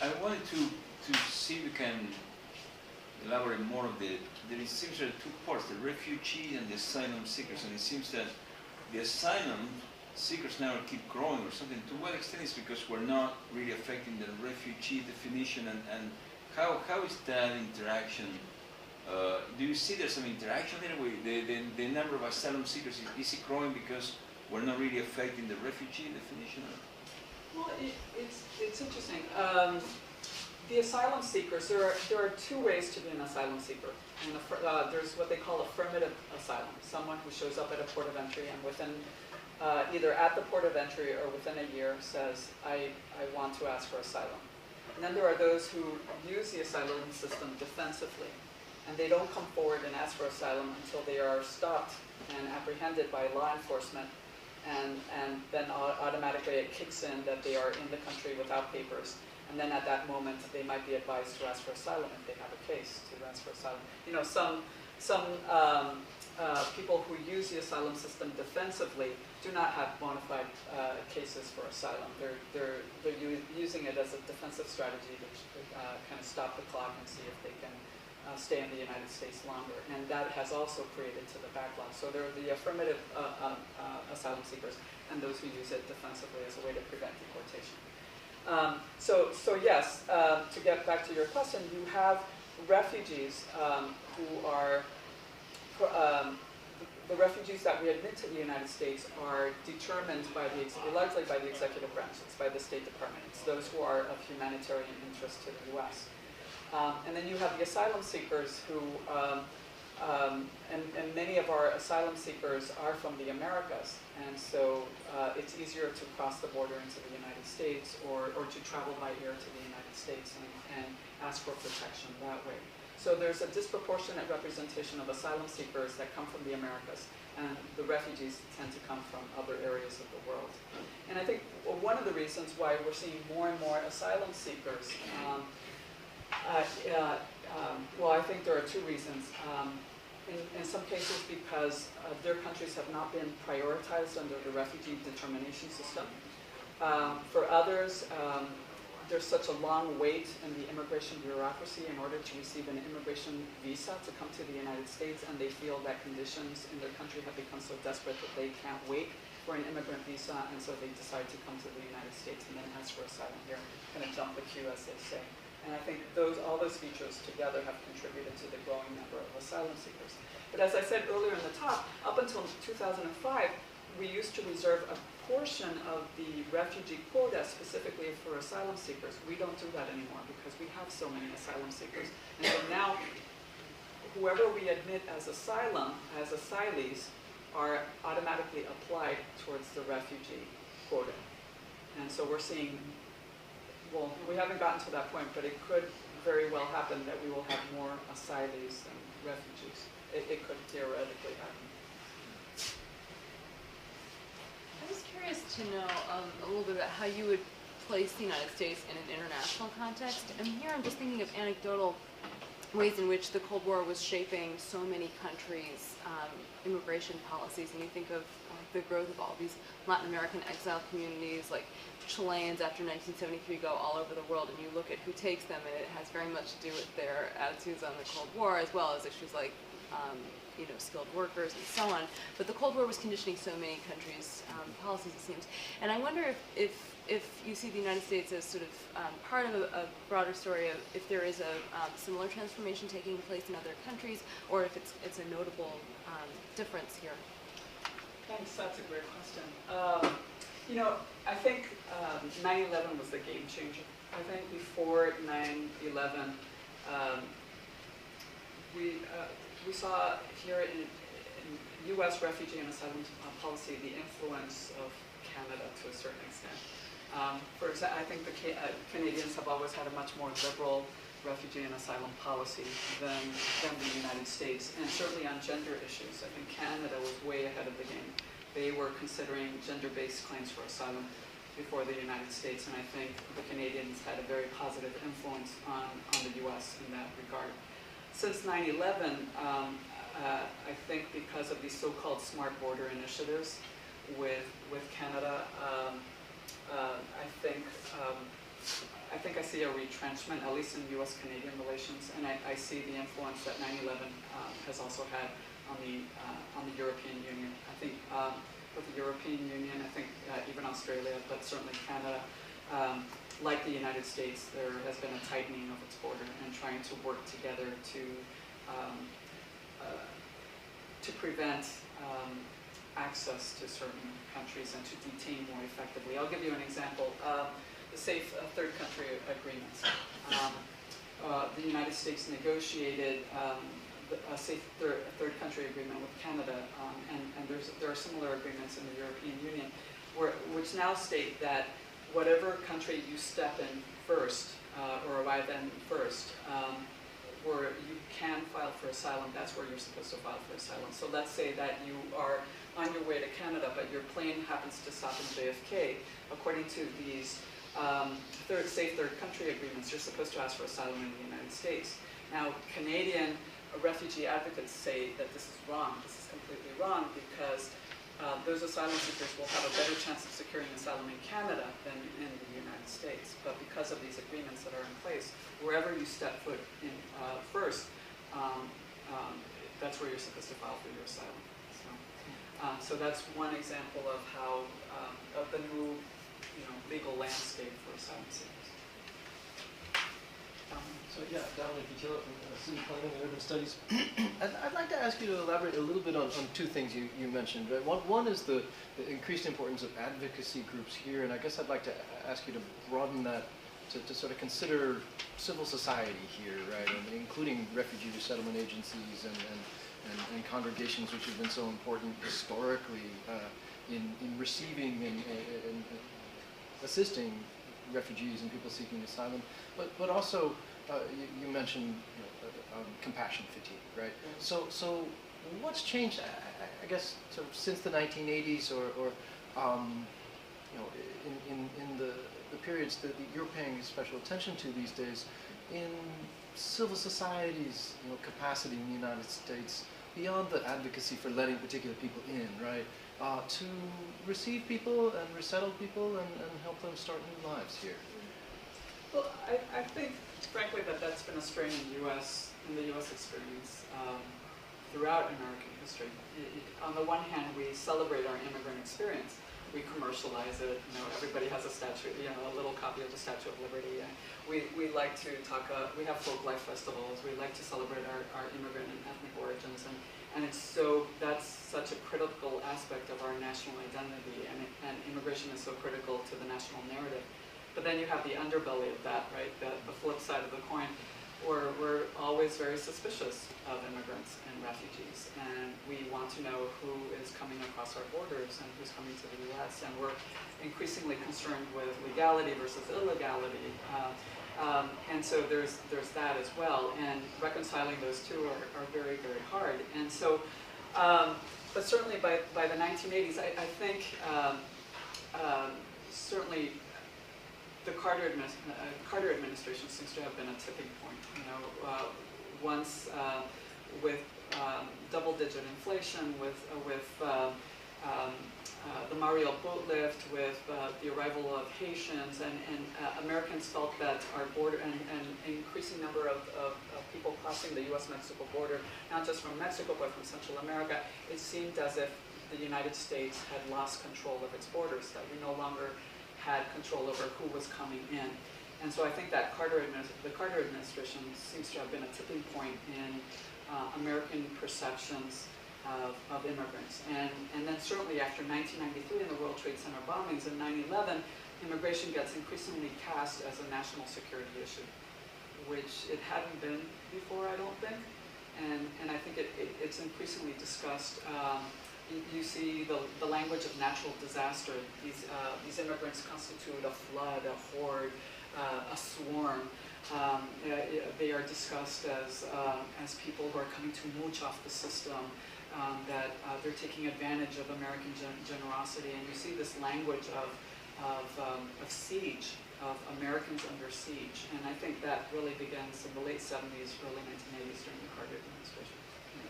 I wanted to see if we can elaborate more of it seems there are two parts, the refugees and the asylum seekers, and it seems that the asylum seekers now keep growing or something. To what extent is because we're not really affecting the refugee definition, and how is that interaction? Do you see there's some interaction there with the number of asylum seekers? Is it growing because we're not really affecting the refugee definition? Well, it's interesting. The asylum seekers, there are two ways to be an asylum seeker. And there's what they call affirmative asylum, someone who shows up at a port of entry and within, either at the port of entry or within a year says, I want to ask for asylum. And then there are those who use the asylum system defensively, and they don't come forward and ask for asylum until they are stopped and apprehended by law enforcement, and then automatically it kicks in that they are in the country without papers. And then at that moment, they might be advised to ask for asylum if they have a case to ask for asylum. You know, some people who use the asylum system defensively do not have bona fide cases for asylum. They're using it as a defensive strategy to kind of stop the clock and see if they can stay in the United States longer. And that has also created to the backlog. So there are the affirmative asylum seekers and those who use it defensively as a way to prevent deportation. So yes, to get back to your question, you have refugees who are, the refugees that we admit to the United States are determined by largely by the executive branches, by the State Department. It's those who are of humanitarian interest to the U.S. And then you have the asylum seekers who, and many of our asylum seekers are from the Americas, and so it's easier to cross the border into the United States or to travel by air to the United States and ask for protection that way. So there's a disproportionate representation of asylum seekers that come from the Americas, and the refugees tend to come from other areas of the world. And I think one of the reasons why we're seeing more and more asylum seekers, well, I think there are two reasons. In some cases because their countries have not been prioritized under the refugee determination system. For others, there's such a long wait in the immigration bureaucracy in order to receive an immigration visa to come to the United States, and they feel that conditions in their country have become so desperate that they can't wait for an immigrant visa, and so they decide to come to the United States and then ask for asylum here, kind of jump the queue, as they say. And I think all those features together have contributed to the growing number of asylum seekers. But as I said earlier in the talk, up until 2005, we used to reserve a portion of the refugee quota specifically for asylum seekers. We don't do that anymore because we have so many asylum seekers. And so now, whoever we admit as asylum, as asylees, are automatically applied towards the refugee quota. And so we're seeing, well, we haven't gotten to that point, but it could very well happen that we will have more asylees than refugees. It could theoretically happen. I was curious to know a little bit about how you would place the United States in an international context. And here I'm just thinking of anecdotal ways in which the Cold War was shaping so many countries' immigration policies. And you think of the growth of all these Latin American exile communities, like Chileans after 1973 go all over the world, and you look at who takes them, and it has very much to do with their attitudes on the Cold War, as well as issues like skilled workers and so on. But the Cold War was conditioning so many countries' policies, it seems. And I wonder if you see the United States as sort of part of a broader story of if there is a similar transformation taking place in other countries, or if it's a notable difference here. Thanks, that's a great question. I think 9/11 was the game changer. I think before 9/11, we saw here in U.S. refugee and asylum policy the influence of Canada to a certain extent. For example, I think the Canadians have always had a much more liberal refugee and asylum policy than the United States, and certainly on gender issues. I think Canada was way ahead of the game. They were considering gender-based claims for asylum before the United States, and I think the Canadians had a very positive influence on the U.S. in that regard. Since 9/11, I think because of these so-called smart border initiatives with Canada, I think I see a retrenchment, at least in U.S.-Canadian relations, and I see the influence that 9/11 has also had on the European Union. I think with the European Union, I think even Australia, but certainly Canada, like the United States, there has been a tightening of its border and trying to work together to prevent access to certain countries and to detain more effectively. I'll give you an example. The safe third country agreements. The United States negotiated a safe third country agreement with Canada, and there are similar agreements in the European Union, which now state that whatever country you step in first, or arrive in first, where you can file for asylum, that's where you're supposed to file for asylum. So let's say that you are on your way to Canada, but your plane happens to stop in JFK. According to these safe third country agreements, you're supposed to ask for asylum in the United States. Now, Canadian refugee advocates say that this is wrong. This is completely wrong because those asylum seekers will have a better chance of securing asylum in Canada than in the United States. But because of these agreements that are in place, wherever you step foot in first, that's where you're supposed to file for your asylum. So that's one example of how of the new legal landscape for asylum seekers. So yeah, Dominic Vitilla from City Planning and Urban Studies. I'd like to ask you to elaborate a little bit on two things you mentioned. Right? One is the increased importance of advocacy groups here, and I guess I'd like to ask you to broaden that to sort of consider civil society here, right, and including refugee resettlement agencies and congregations which have been so important historically in receiving and assisting refugees and people seeking asylum, but also you mentioned compassion fatigue, right? So what's changed? I guess sort of since the 1980s, or in the periods that you're paying special attention to these days, in civil society's capacity in the United States, beyond the advocacy for letting particular people in, right, to receive people and resettle people and help them start new lives here? Well, I think, frankly, that's been a strain in the U.S. experience throughout American history. On the one hand, we celebrate our immigrant experience. We commercialize it. Everybody has a statue, a little copy of the Statue of Liberty. We like to talk. We have folk life festivals. We like to celebrate our immigrant and ethnic origins, and that's such a critical aspect of our national identity, and immigration is so critical to the national narrative. But then you have the underbelly of that, right? The flip side of the coin, where we're always very suspicious of immigrants and refugees, and we want to know who is coming across our borders and who's coming to the U.S., and we're increasingly concerned with legality versus illegality. And so there's that as well, and reconciling those two are very, very hard. And so, but certainly by the 1980s, I think certainly the Carter administration seems to have been a tipping point. You know, once with double-digit inflation, with the Mariel boat lift, with the arrival of Haitians, and Americans felt that our border, and increasing number of people crossing the U.S.-Mexico border, not just from Mexico, but from Central America, it seemed as if the United States had lost control of its borders, that we no longer had control over who was coming in. And so I think that the Carter administration seems to have been a tipping point in American perceptions of immigrants. And then certainly after 1993 and the World Trade Center bombings and 9/11, immigration gets increasingly cast as a national security issue, which it hadn't been before, I don't think. And I think it's increasingly discussed. You see the language of natural disaster. These immigrants constitute a flood, a horde, a swarm. They are discussed as people who are coming to mooch off the system, that they're taking advantage of American generosity. And you see this language of siege, of Americans under siege. And I think that really begins in the late 70s, early 1980s during the Carter administration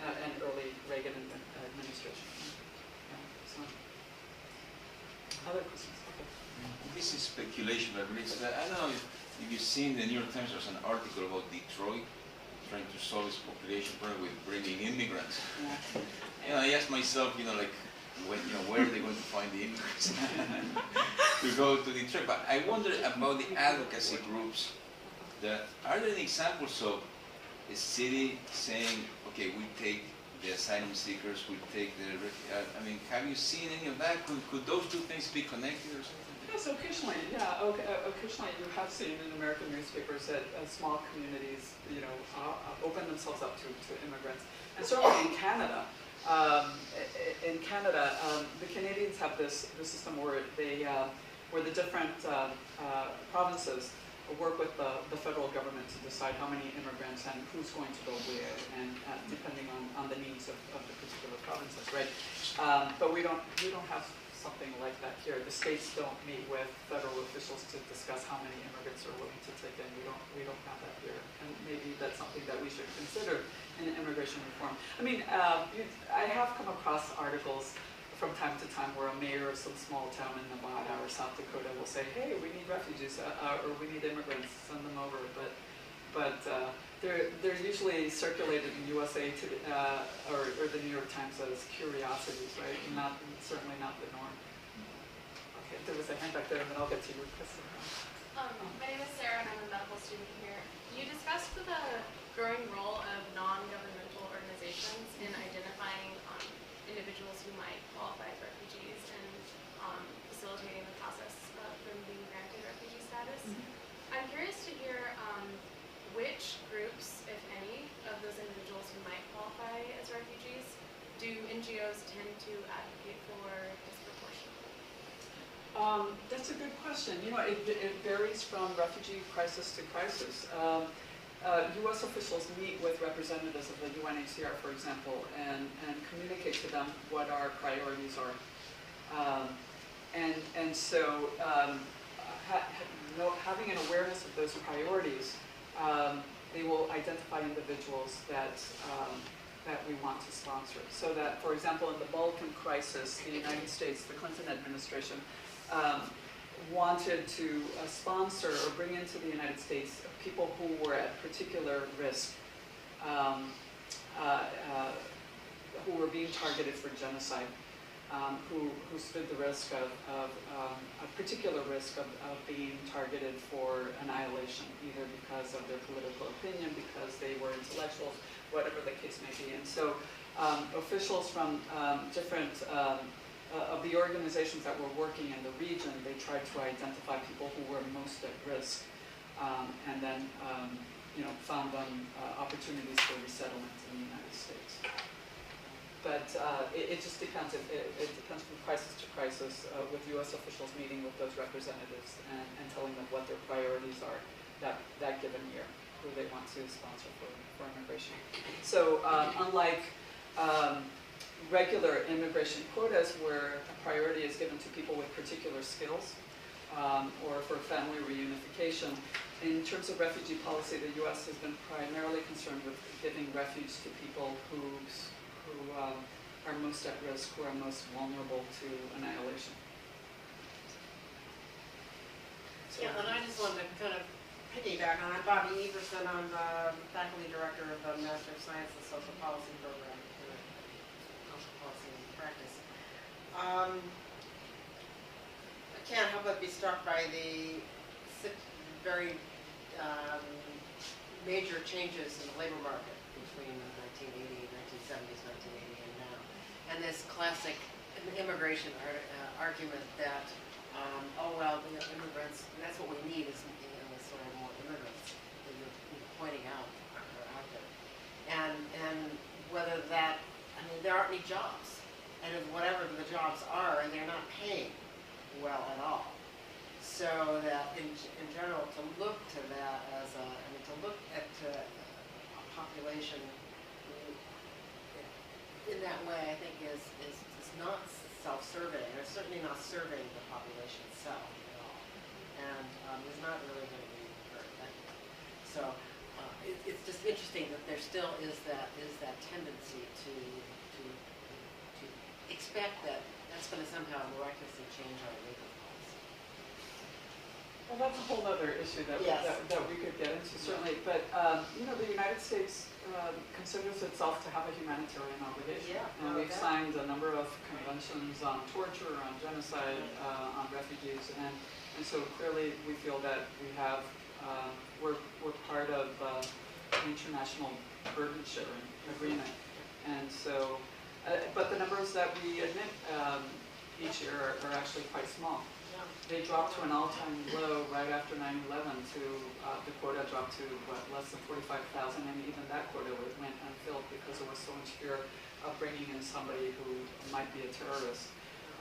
and early Reagan administration. So, other questions? Okay. This is speculation, but I don't know if you've seen the New York Times. There's an article about Detroit trying to solve its population problem with bringing immigrants. Yeah. And I ask myself, like, where are they going to find the immigrants to go to Detroit? But I wonder about the advocacy groups. Are there any examples of a city saying, okay, we take the asylum seekers, we take the, I mean, have you seen any of that? Could those two things be connected or something? Yes, occasionally, yeah. Occasionally you have seen in American newspapers that small communities, open themselves up to immigrants. And certainly in Canada, the Canadians have this system where where the different provinces work with the federal government to decide how many immigrants and who's going to go where, and depending on the needs of the particular provinces, right? But we don't have something like that here. The states don't meet with federal officials to discuss how many immigrants are willing to take in. We don't have that here, and maybe that's something that we should consider in immigration reform. I mean, I have come across articles from time to time where a mayor of some small town in Nevada or South Dakota will say, hey, we need refugees, or we need immigrants, send them over. But they're usually circulated in USA or the New York Times as curiosities, right? Certainly not the norm. Okay, there was a hand back there, and then I'll get to you, Chris. My name is Sarah, and I'm a medical student here. You discussed the growing role of non-governmental organizations in identifying individuals who might qualify as refugees and facilitating the process of them being granted refugee status. Mm-hmm. I'm curious to hear which groups, if any, of those individuals who might qualify as refugees do NGOs tend to advocate for disproportionately? That's a good question. It varies from refugee crisis to crisis. U.S. officials meet with representatives of the UNHCR, for example, and communicate to them what our priorities are. So having an awareness of those priorities, they will identify individuals that we want to sponsor. So that, for example, in the Balkan crisis, the United States, the Clinton administration, wanted to sponsor or bring into the United States people who were at particular risk, who were being targeted for genocide, who stood the risk of a particular risk of being targeted for annihilation, either because of their political opinion, because they were intellectuals, whatever the case may be. And so officials from different of the organizations that were working in the region, they tried to identify people who were most at risk, and then found them opportunities for resettlement in the United States. But it just depends. It depends from crisis to crisis, with U.S. officials meeting with those representatives and telling them what their priorities are that given year, who they want to sponsor for immigration. So unlike regular immigration quotas where a priority is given to people with particular skills or for family reunification. In terms of refugee policy, the U.S. has been primarily concerned with giving refuge to people who are most at risk, who are most vulnerable to annihilation. So, Yeah, and I just wanted to kind of piggyback on that. Bobby Everson, I'm the faculty director of the Master of Science and Social Policy program in Social Policy and Practice. I can't help but be struck by the very major changes in the labor market between 1980, 1970s, 1980, and now. And this classic immigration argument that, oh well, immigrants, that's what we need is sort of more immigrants that you're pointing out are out there. And whether that, I mean, there aren't any jobs. And if whatever the jobs are, they're not paying well at all. So that in general, to look to that as a, I mean, to look at a population in that way, I think is not self-serving, or certainly not serving the population itself at all, and is not really going to be very effective. So it's just interesting that there still is that tendency to expect that that's going to somehow miraculously change our labor policy. well, that's a whole other issue that, Yes. that we could get into, certainly. But, the United States considers itself to have a humanitarian obligation. Yeah, And no we've doubt. signed a number of conventions on torture, on genocide, on refugees. And so clearly we feel that we have, we're part of the international burden sharing agreement. And so, but the numbers that we admit each year are actually quite small. They dropped to an all-time low right after 9/11 to, the quota dropped to, less than 45,000, and even that quota went unfilled because there was so much fear of bringing in somebody who might be a terrorist.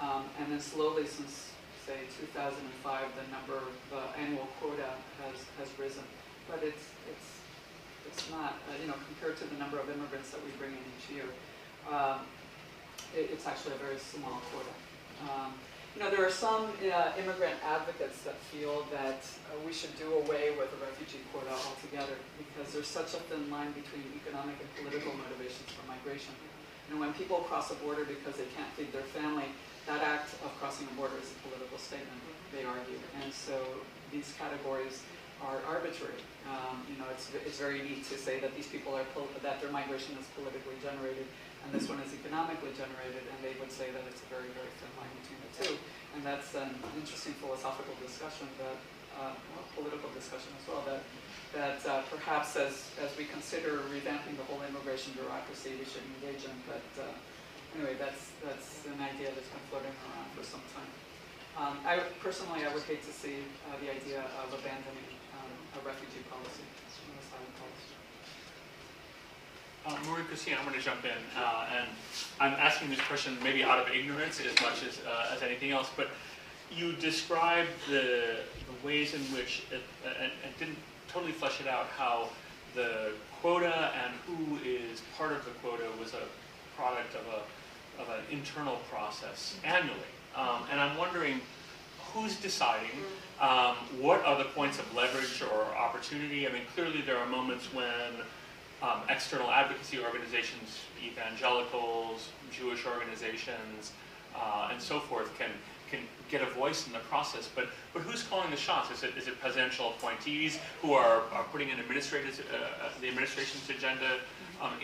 And then slowly since, say, 2005, the annual quota has risen. But it's not, compared to the number of immigrants that we bring in each year, it's actually a very small quota. There are some immigrant advocates that feel that we should do away with the refugee quota altogether because there's such a thin line between economic and political motivations for migration. When people cross a border because they can't feed their family, that act of crossing a border is a political statement, they argue. And so these categories are arbitrary. It's very neat to say that these people that their migration is politically generated and this one is economically generated, and they would say that it's a very, very thin line between the two. And that's an interesting philosophical discussion, political discussion as well, that perhaps as we consider revamping the whole immigration bureaucracy, we should engage in. But anyway, that's an idea that's been floating around for some time. Personally, I would hate to see the idea of abandoning a refugee policy, an asylum policy. Marie Cristina, I'm going to jump in, and I'm asking this question maybe out of ignorance as much as anything else, but you described the ways in which, and didn't totally flesh it out, how the quota and who is part of the quota was a product of an internal process annually. And I'm wondering, who's deciding? What are the points of leverage or opportunity? I mean, clearly there are moments when external advocacy organizations, evangelicals, Jewish organizations, and so forth can get a voice in the process. But who's calling the shots? Is it presidential appointees who are putting an the administration's agenda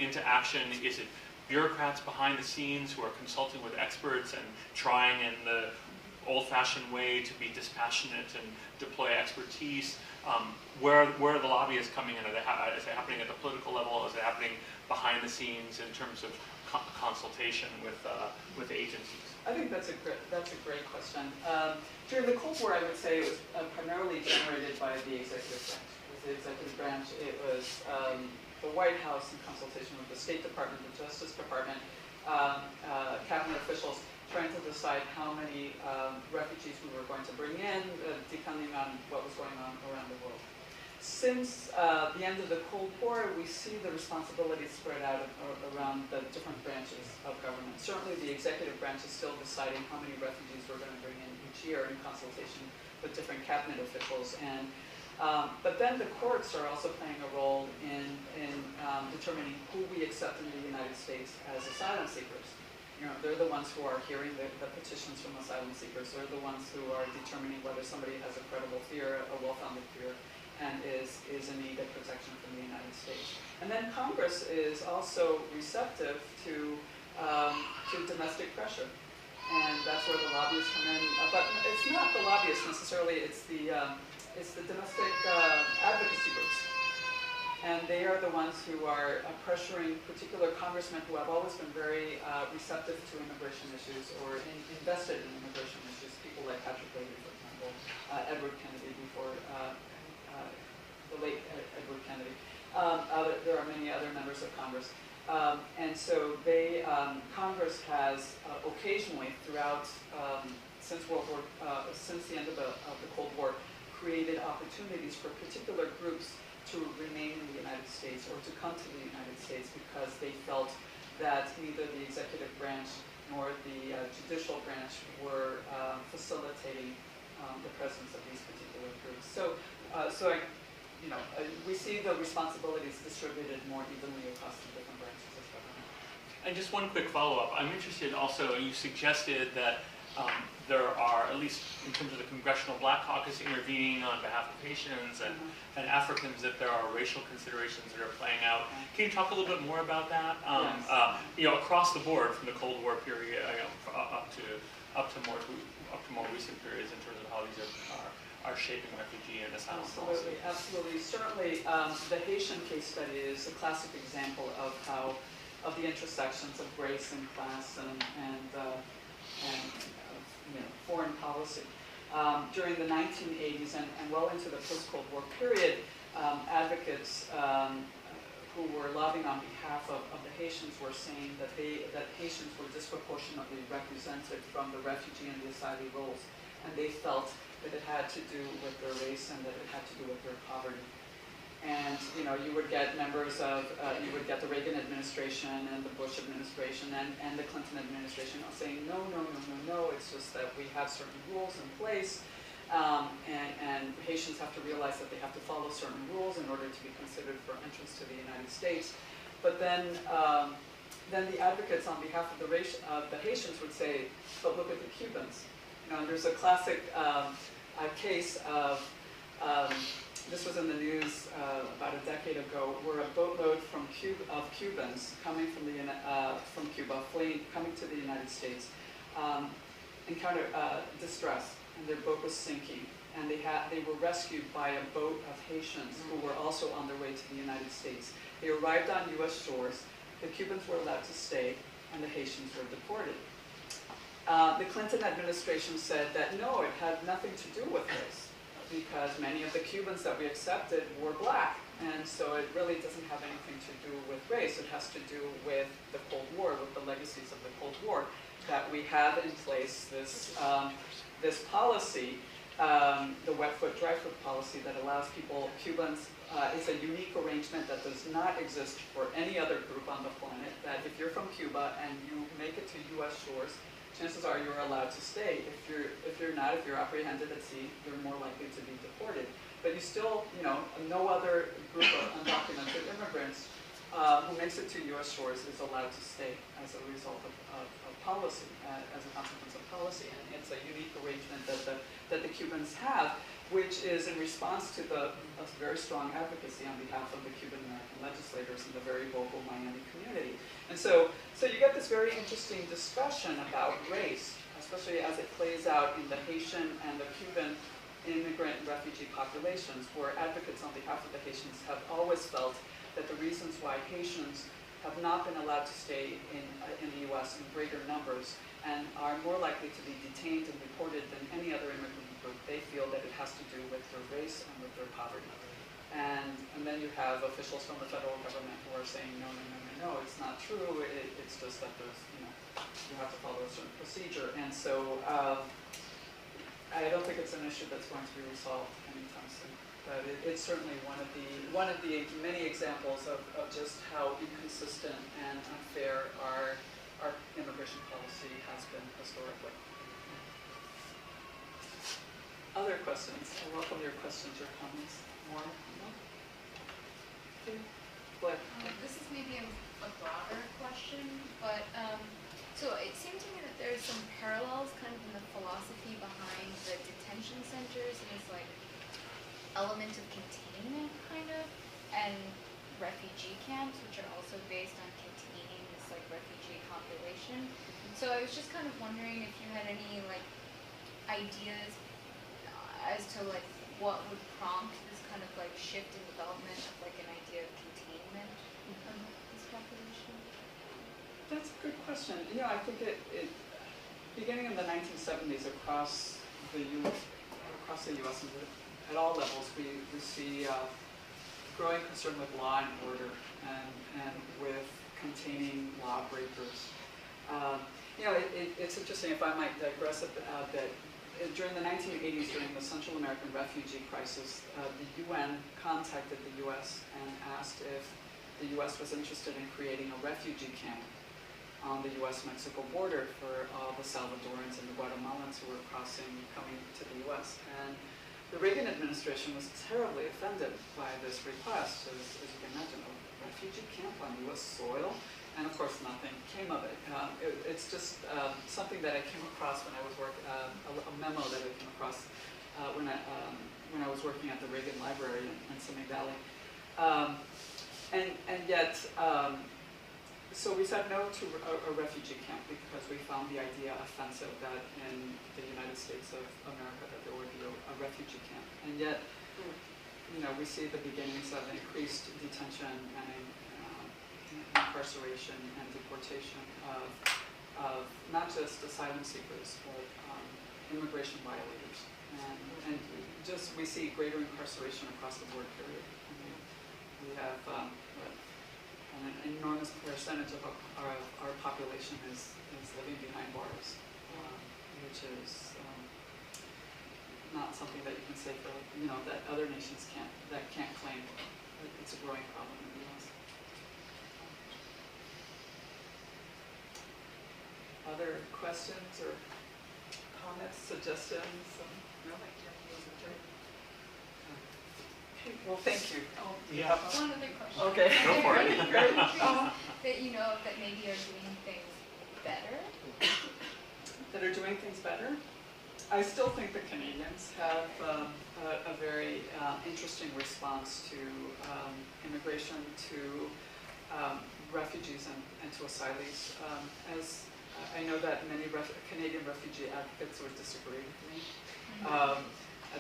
into action? Is it bureaucrats behind the scenes who are consulting with experts and trying in the old-fashioned way to be dispassionate and deploy expertise? Where are the lobbyists coming in? Is it happening at the political level? Is it happening behind the scenes in terms of consultation with agencies? I think that's a great question. During the Cold War, I would say it was primarily generated by the executive branch. With the executive branch, it was the White House in consultation with the State Department, the Justice Department, cabinet officials trying to decide how many refugees we were going to bring in, depending on what was going on around the world. since the end of the Cold War, we see the responsibilities spread out around the different branches of government. Certainly the executive branch is still deciding how many refugees we're going to bring in each year in consultation with different cabinet officials. And but then the courts are also playing a role in determining who we accept in the United States as asylum seekers. You know, they're the ones who are hearing the petitions from asylum seekers. They're the ones who are determining whether somebody has a credible fear, a well-founded fear, and is in need of protection from the United States. And then Congress is also receptive to domestic pressure. And that's where the lobbyists come in. But it's not the lobbyists necessarily, it's the domestic advocacy groups. And they are the ones who are pressuring particular congressmen who have always been very receptive to immigration issues or invested in immigration issues, people like Patrick Leahy, for example, Edward Kennedy before the late Edward Kennedy. There are many other members of Congress. And so Congress has occasionally throughout, since the end of the Cold War, created opportunities for particular groups to remain in the United States or to come to the United States because they felt that neither the executive branch nor the judicial branch were facilitating the presence of these particular groups. So, we see the responsibilities distributed more evenly across the different branches of government. And just one quick follow-up. I'm interested also, you suggested that there are, at least in terms of the Congressional Black Caucus intervening on behalf of Haitians and Africans, that there are racial considerations that are playing out. Can you talk a little bit more about that? Yes. Across the board from the Cold War period, up to more recent periods in terms of how these are shaping refugee and asylum policy. Absolutely. Certainly, the Haitian case study is a classic example of the intersections of race and class and foreign policy. During the 1980s and well into the post-Cold War period, advocates who were lobbying on behalf of the Haitians were saying that Haitians were disproportionately represented from the refugee and the asylee roles, and they felt that it had to do with their race and that it had to do with their poverty. And you would get members of, you would get the Reagan administration and the Bush administration and the Clinton administration saying, no, it's just that we have certain rules in place, and Haitians have to realize that they have to follow certain rules in order to be considered for entrance to the United States. But then the advocates on behalf of the Haitians would say, but look at the Cubans. There's a classic case of, this was in the news about a decade ago, where a boatload of Cubans coming from Cuba, coming to the United States, encountered distress, and their boat was sinking, and they were rescued by a boat of Haitians who were also on their way to the United States. They arrived on U.S. shores. The Cubans were allowed to stay, and the Haitians were deported. The Clinton administration said that no, it had nothing to do with this, because many of the Cubans that we accepted were black, and so it really doesn't have anything to do with race. It has to do with the Cold War, with the legacies of the Cold War, that we have in place this policy, the wet foot, dry foot policy that allows Cubans, it's a unique arrangement that does not exist for any other group on the planet, that if you're from Cuba and you make it to U.S. shores, chances are you're allowed to stay. If you're not, if you're apprehended at sea, you're more likely to be deported. But you still, no other group of undocumented immigrants who makes it to U.S. shores is allowed to stay as a result of policy, as a consequence of policy. And it's a unique arrangement that the Cubans have, which is in response to a very strong advocacy on behalf of the Cuban-American legislators and the very vocal Miami community. And so you get this very interesting discussion about race, especially as it plays out in the Haitian and the Cuban immigrant and refugee populations, where advocates on behalf of the Haitians have always felt that the reasons why Haitians have not been allowed to stay in the U.S. in greater numbers and are more likely to be detained and deported than any other immigrant group, they feel that it has to do with their race and with their poverty. And then you have officials from the federal government who are saying, no, it's not true. It's just that there's, you have to follow a certain procedure. And so I don't think it's an issue that's going to be resolved anytime soon. but it's certainly one of the many examples of just how inconsistent and unfair our immigration policy has been historically. Other questions? I welcome your questions or comments. More? No? Okay. Blair. This is maybe a broader question, but so it seemed to me that there's some parallels kind of in the philosophy behind the detention centers and this like element of containment kind of, and refugee camps, which are also based on containing this like refugee population. So I was just kind of wondering if you had any like ideas as to like what would prompt this kind of like shift in development of like an idea of containment of this population. That's a good question. You know, I think it beginning in the 1970s across the U.S. and at all levels, we see growing concern with law and order and with containing lawbreakers. You know, it's interesting, if I might digress a bit. During the 1980s, during the Central American refugee crisis, the UN contacted the U.S. and asked if the U.S. was interested in creating a refugee camp on the U.S.-Mexico border for all the Salvadorans and the Guatemalans who were coming to the U.S. And the Reagan administration was terribly offended by this request, as you can imagine, a refugee camp on U.S. soil. And of course, nothing came of it. It's just something that I came across when I was a memo that I came across when I was working at the Reagan Library in Simi Valley. And yet, so we said no to a refugee camp because we found the idea offensive that in the United States of America that there would be a refugee camp. And yet, you know, we see the beginnings of increased detention and incarceration and deportation of not just asylum seekers, but immigration violators. And just we see greater incarceration across the board, period. I mean, we have an enormous percentage of our population is living behind bars, which is not something that you can say for, you know, that other nations can't claim. It's a growing problem in the U.S. Other questions or comments, suggestions? No? Okay, well, thank you. Oh, Yeah. One other question. Okay. Go for it. That you know that maybe are doing things better? That are doing things better? I still think the Canadians have a very interesting response to immigration, to refugees and to asylees. As I know that many Canadian refugee advocates would disagree with me.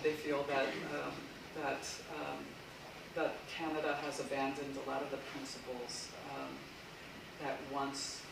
They feel that that Canada has abandoned a lot of the principles that once